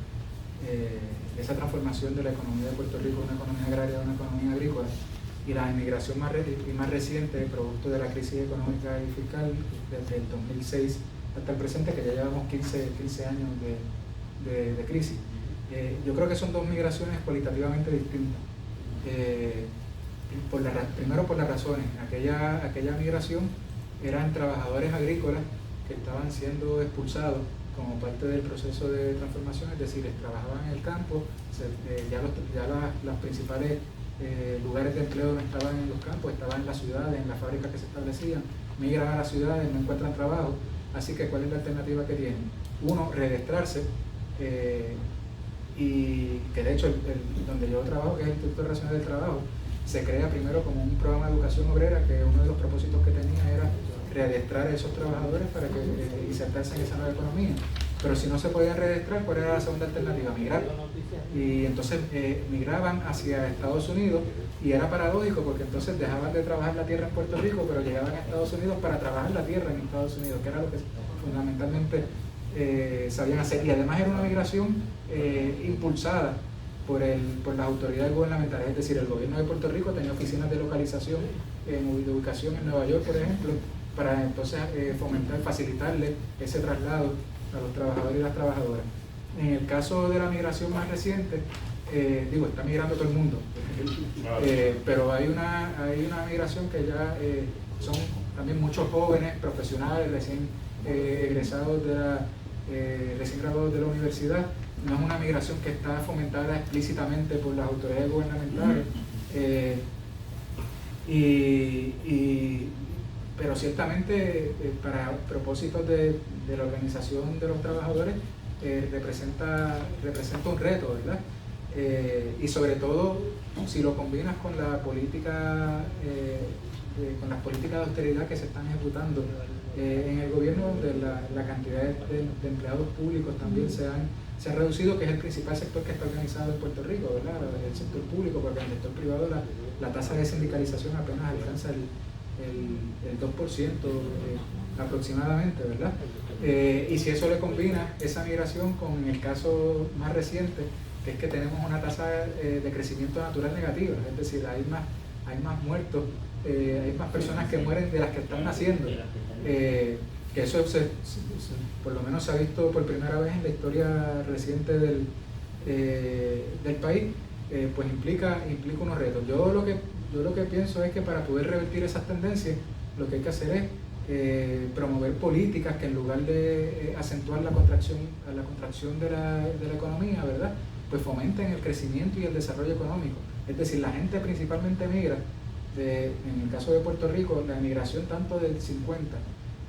transformación de la economía de Puerto Rico, una economía agraria a una economía agrícola, y la inmigración más reciente, producto de la crisis económica y fiscal desde el 2006 hasta el presente, que ya llevamos 15 años de crisis. Yo creo que son dos migraciones cualitativamente distintas. Primero por las razones. Aquella migración eran trabajadores agrícolas que estaban siendo expulsados como parte del proceso de transformación, es decir, trabajaban en el campo, las principales lugares de empleo no estaban en los campos, estaban en las ciudades, en las fábricas que se establecían, migran a las ciudades, no encuentran trabajo, así que ¿cuál es la alternativa que tienen? Uno, registrarse, y que de hecho donde yo trabajo, que es el Instituto Nacional del Trabajo, se crea primero como un programa de educación obrera, que uno de los propósitos que tenía era readestrar a esos trabajadores para que insertarse en esa nueva economía. Pero si no se podían readestrar, ¿cuál era la segunda alternativa? Migrar. Y entonces migraban hacia Estados Unidos, y era paradójico porque entonces dejaban de trabajar la tierra en Puerto Rico, pero llegaban a Estados Unidos para trabajar la tierra en Estados Unidos, que era lo que fundamentalmente sabían hacer. Y además era una migración impulsada por las autoridades gubernamentales, es decir, el gobierno de Puerto Rico tenía oficinas de localización, de ubicación en Nueva York, por ejemplo, para entonces facilitarle ese traslado a los trabajadores y las trabajadoras. En el caso de la migración más reciente, está migrando todo el mundo, pero hay una migración que ya son también muchos jóvenes profesionales recién egresados recién graduados de la universidad. No es una migración que está fomentada explícitamente por las autoridades gubernamentales, pero ciertamente para propósitos de la organización de los trabajadores representa un reto, ¿verdad? Y sobre todo si lo combinas con la política, con las políticas de austeridad que se están ejecutando en el gobierno, donde la cantidad de empleados públicos también se ha reducido, que es el principal sector que está organizado en Puerto Rico, ¿verdad? El sector público, porque en el sector privado la tasa de sindicalización apenas alcanza el 2% aproximadamente, ¿verdad? Y si eso le combina esa migración con el caso más reciente, que es que tenemos una tasa de crecimiento natural negativa, es decir, hay más muertos, hay más personas que mueren de las que están naciendo, que eso por lo menos se ha visto por primera vez en la historia reciente del país, pues implica unos retos. Yo lo que pienso es que para poder revertir esas tendencias, lo que hay que hacer es promover políticas que en lugar de acentuar la contracción de la economía, ¿verdad?, pues fomenten el crecimiento y el desarrollo económico. Es decir, la gente principalmente migra, en el caso de Puerto Rico, la migración tanto del 50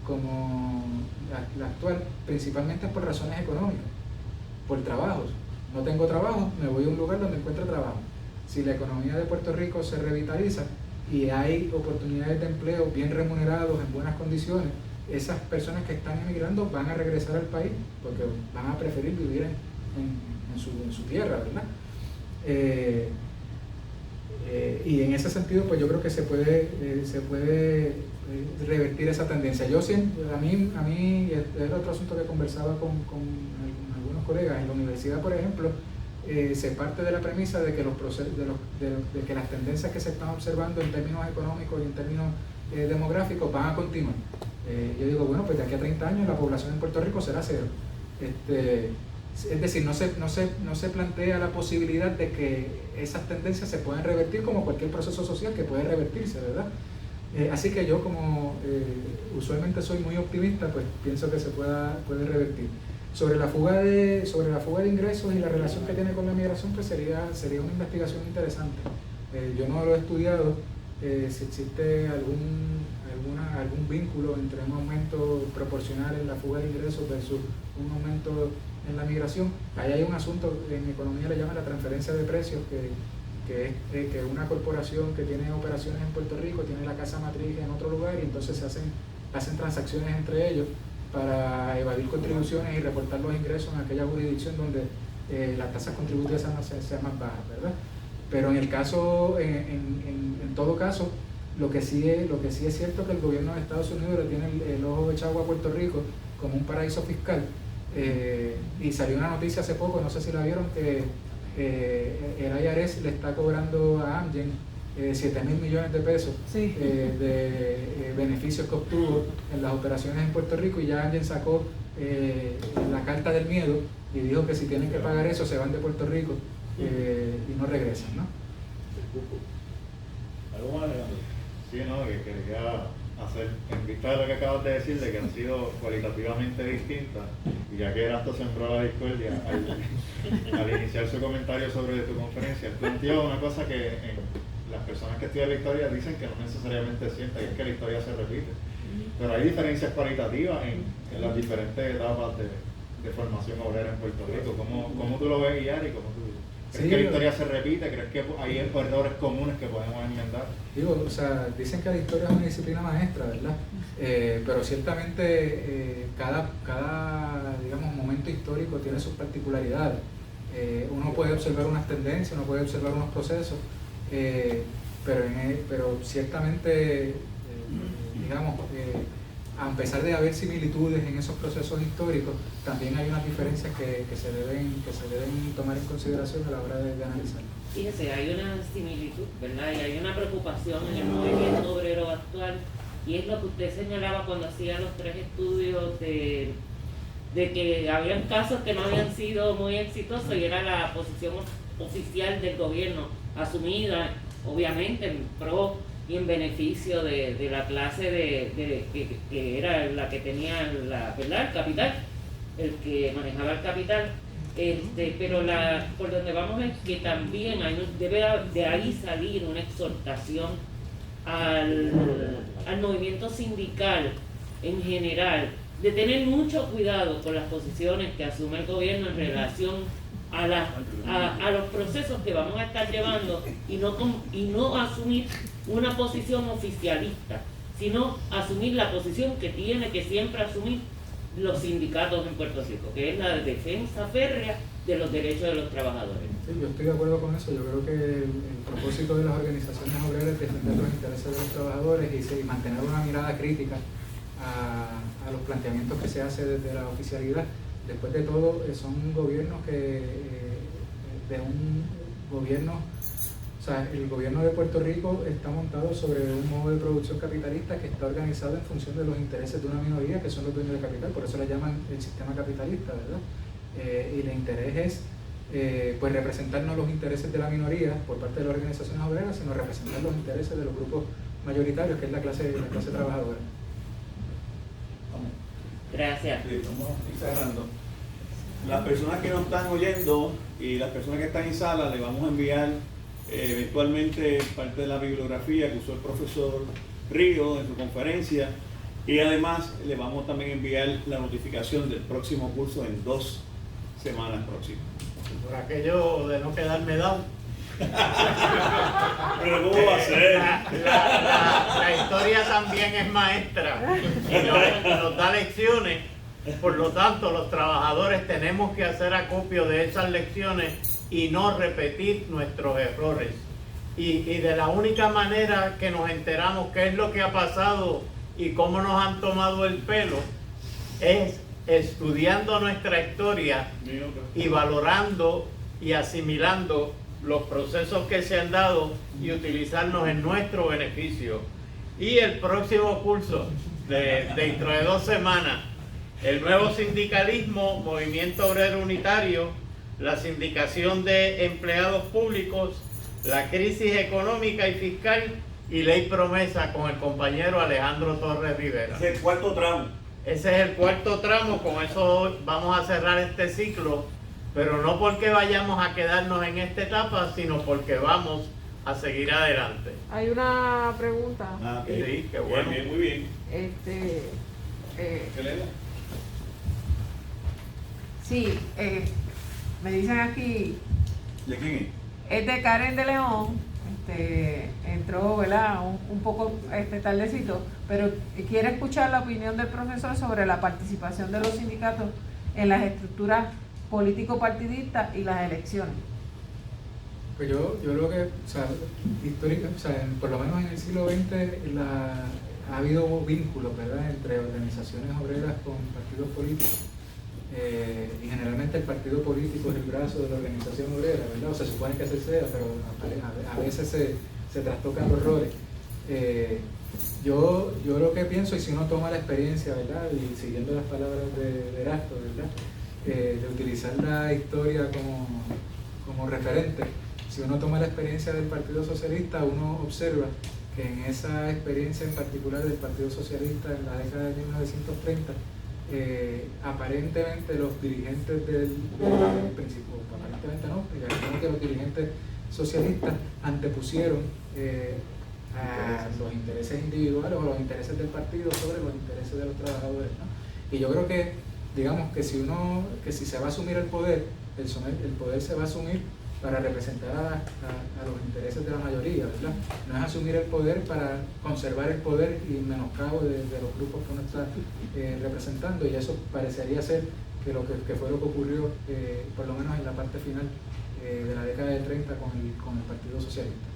como la actual, principalmente es por razones económicas, por trabajos. No tengo trabajo, me voy a un lugar donde encuentro trabajo. Si la economía de Puerto Rico se revitaliza y hay oportunidades de empleo bien remunerados, en buenas condiciones, esas personas que están emigrando van a regresar al país porque van a preferir vivir en su tierra, ¿verdad? Y en ese sentido, pues yo creo que se puede revertir esa tendencia. A mí es otro asunto que conversaba con algunos colegas. En la universidad, por ejemplo, se parte de la premisa de que de que las tendencias que se están observando en términos económicos y en términos demográficos van a continuar. Yo digo, bueno, pues de aquí a 30 años la población en Puerto Rico será cero. Es decir, no se plantea la posibilidad de que esas tendencias se puedan revertir como cualquier proceso social que puede revertirse, ¿verdad? Así que yo, como usualmente soy muy optimista, pues pienso que se puede revertir. Sobre la fuga de ingresos y la relación que tiene con la migración, pues sería una investigación interesante. Yo no lo he estudiado, si existe algún vínculo entre un aumento proporcional en la fuga de ingresos versus un aumento en la migración. Ahí hay un asunto, en economía le llaman la transferencia de precios, que es que una corporación que tiene operaciones en Puerto Rico tiene la casa matriz en otro lugar y entonces se hacen transacciones entre ellos para evadir contribuciones y reportar los ingresos en aquella jurisdicción donde las tasas contributivas sean más bajas, ¿verdad? Pero en todo caso, lo que sí es cierto es que el gobierno de Estados Unidos le tiene el ojo echado a Puerto Rico como un paraíso fiscal. Y salió una noticia hace poco, no sé si la vieron, que el IRS le está cobrando a Amgen 7.000 millones de pesos de beneficios que obtuvo en las operaciones en Puerto Rico, y ya Amgen sacó la carta del miedo y dijo que si tienen que pagar eso se van de Puerto Rico y no regresan, ¿no? ¿Algo más, Alejandro? Sí, no, que quería hacer, en vista de lo que acabas de decir, de que han sido cualitativamente distintas, y ya que Erasto sembró la discordia al iniciar su comentario sobre tu conferencia, planteó una cosa que las personas que estudian la historia dicen que no necesariamente es cierta, y es que la historia se repite. Pero hay diferencias cualitativas en las diferentes etapas de formación obrera en Puerto Rico. ¿Cómo tú lo ves, Yari? ¿Crees que la historia se repite? ¿Crees que hay errores comunes que podemos enmendar? Dicen que la historia es una disciplina maestra, ¿verdad? Pero ciertamente cada digamos, momento histórico tiene sus particularidades. Uno puede observar unas tendencias, uno puede observar unos procesos, pero ciertamente, a pesar de haber similitudes en esos procesos históricos, también hay unas diferencias que se deben tomar en consideración a la hora de analizar. Fíjese, hay una similitud, ¿verdad? Y hay una preocupación en el movimiento obrero actual, y es lo que usted señalaba cuando hacía los 3 estudios de que habían casos que no habían sido muy exitosos, y era la posición oficial del gobierno asumida, obviamente, en pro y en beneficio de la clase que era la que tenía ¿verdad? El capital, el que manejaba el capital. Pero por donde vamos es que también debe de ahí salir una exhortación al movimiento sindical en general, de tener mucho cuidado con las posiciones que asume el gobierno en relación a los procesos que vamos a estar llevando, y no asumir una posición oficialista, sino asumir la posición que tiene que siempre asumir los sindicatos en Puerto Rico, que es la defensa férrea de los derechos de los trabajadores. Sí, yo estoy de acuerdo con eso. Yo creo que el propósito de las organizaciones obreras es defender los intereses de los trabajadores y mantener una mirada crítica a los planteamientos que se hace desde la oficialidad. Después de todo, son gobiernos el gobierno de Puerto Rico está montado sobre un modo de producción capitalista que está organizado en función de los intereses de una minoría, que son los dueños de capital. Por eso le llaman el sistema capitalista, ¿verdad? Y el interés es pues representar no los intereses de la minoría por parte de las organizaciones obreras, sino representar los intereses de los grupos mayoritarios, que es la clase trabajadora. Gracias. Sí, vamos a ir cerrando. Las personas que nos están oyendo y las personas que están en sala, le vamos a enviar eventualmente parte de la bibliografía que usó el profesor Río en su conferencia, y además le vamos también a enviar la notificación del próximo curso en 2 semanas próximas. Por aquello de no quedarme down. Pero ¿cómo va a ser? La historia también es maestra y nos da lecciones. Por lo tanto, los trabajadores tenemos que hacer acopio de esas lecciones y no repetir nuestros errores. y de la única manera que nos enteramos qué es lo que ha pasado y cómo nos han tomado el pelo es estudiando nuestra historia y valorando y asimilando los procesos que se han dado y utilizarlos en nuestro beneficio. Y el próximo curso, dentro de 2 semanas, el nuevo sindicalismo, Movimiento Obrero Unitario, la sindicación de empleados públicos, la crisis económica y fiscal y ley promesa con el compañero Alejandro Torres Rivera. Es el cuarto tramo. Ese es el cuarto tramo, con eso vamos a cerrar este ciclo, pero no porque vayamos a quedarnos en esta etapa, sino porque vamos a seguir adelante. Hay una pregunta. Ah, ok. Sí, qué bueno. Bien, muy bien. Este, Elena. sí, me dicen aquí, ¿De quién es de Karen de León, entró, ¿verdad? Un poco tardecito, pero quiere escuchar la opinión del profesor sobre la participación de los sindicatos en las estructuras político-partidistas y las elecciones. Pues yo creo que, o sea, histórica, o sea, por lo menos en el siglo XX ha habido vínculos, ¿verdad?, entre organizaciones obreras con partidos políticos. Y generalmente el partido político es el brazo de la organización obrera, ¿verdad? O se supone que así sea, pero a veces se trastocan los roles. Yo lo que pienso, y si uno toma la experiencia, ¿verdad?, y siguiendo las palabras de Erasto, ¿verdad?, de utilizar la historia como referente, si uno toma la experiencia del Partido Socialista, uno observa que en esa experiencia en particular del Partido Socialista en la década de 1930, aparentemente los dirigentes del principio, aparentemente no, digamos que los dirigentes socialistas antepusieron a los intereses individuales o los intereses del partido sobre los intereses de los trabajadores, ¿no? Y yo creo que, digamos, que si se va a asumir el poder se va a asumir para representar a los intereses de la mayoría, ¿verdad? No es asumir el poder para conservar el poder y menoscabo de los grupos que uno está representando, y eso parecería ser que fue lo que ocurrió, por lo menos en la parte final de la década del 30 con el Partido Socialista.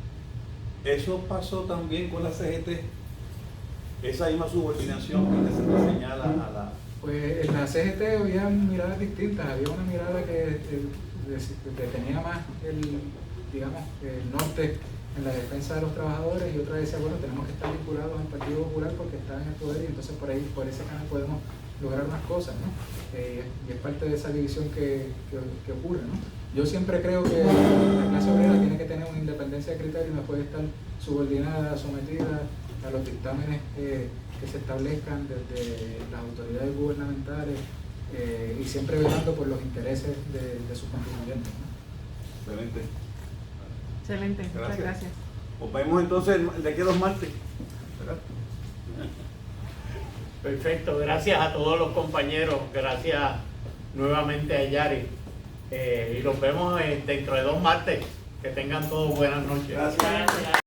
Eso pasó también con la CGT, esa misma subordinación que se señala a la... Pues en la CGT había miradas distintas, había una mirada que tenía más el norte en la defensa de los trabajadores, y otra decía, bueno, tenemos que estar vinculados al Partido Popular porque está en el poder, y entonces por ese canal podemos lograr unas cosas, ¿no? Y es parte de esa división que ocurre, ¿no? Yo siempre creo que la clase obrera tiene que tener una independencia de criterio, no puede estar subordinada, sometida a los dictámenes que se establezcan desde las autoridades gubernamentales, y siempre velando por los intereses de sus contribuyentes, ¿no? Excelente. Excelente, muchas gracias. Pues vemos entonces de aquí a 2 martes. ¿Verdad? Perfecto, gracias a todos los compañeros, gracias nuevamente a Yari, y los vemos dentro de 2 martes. Que tengan todos buenas noches. Gracias.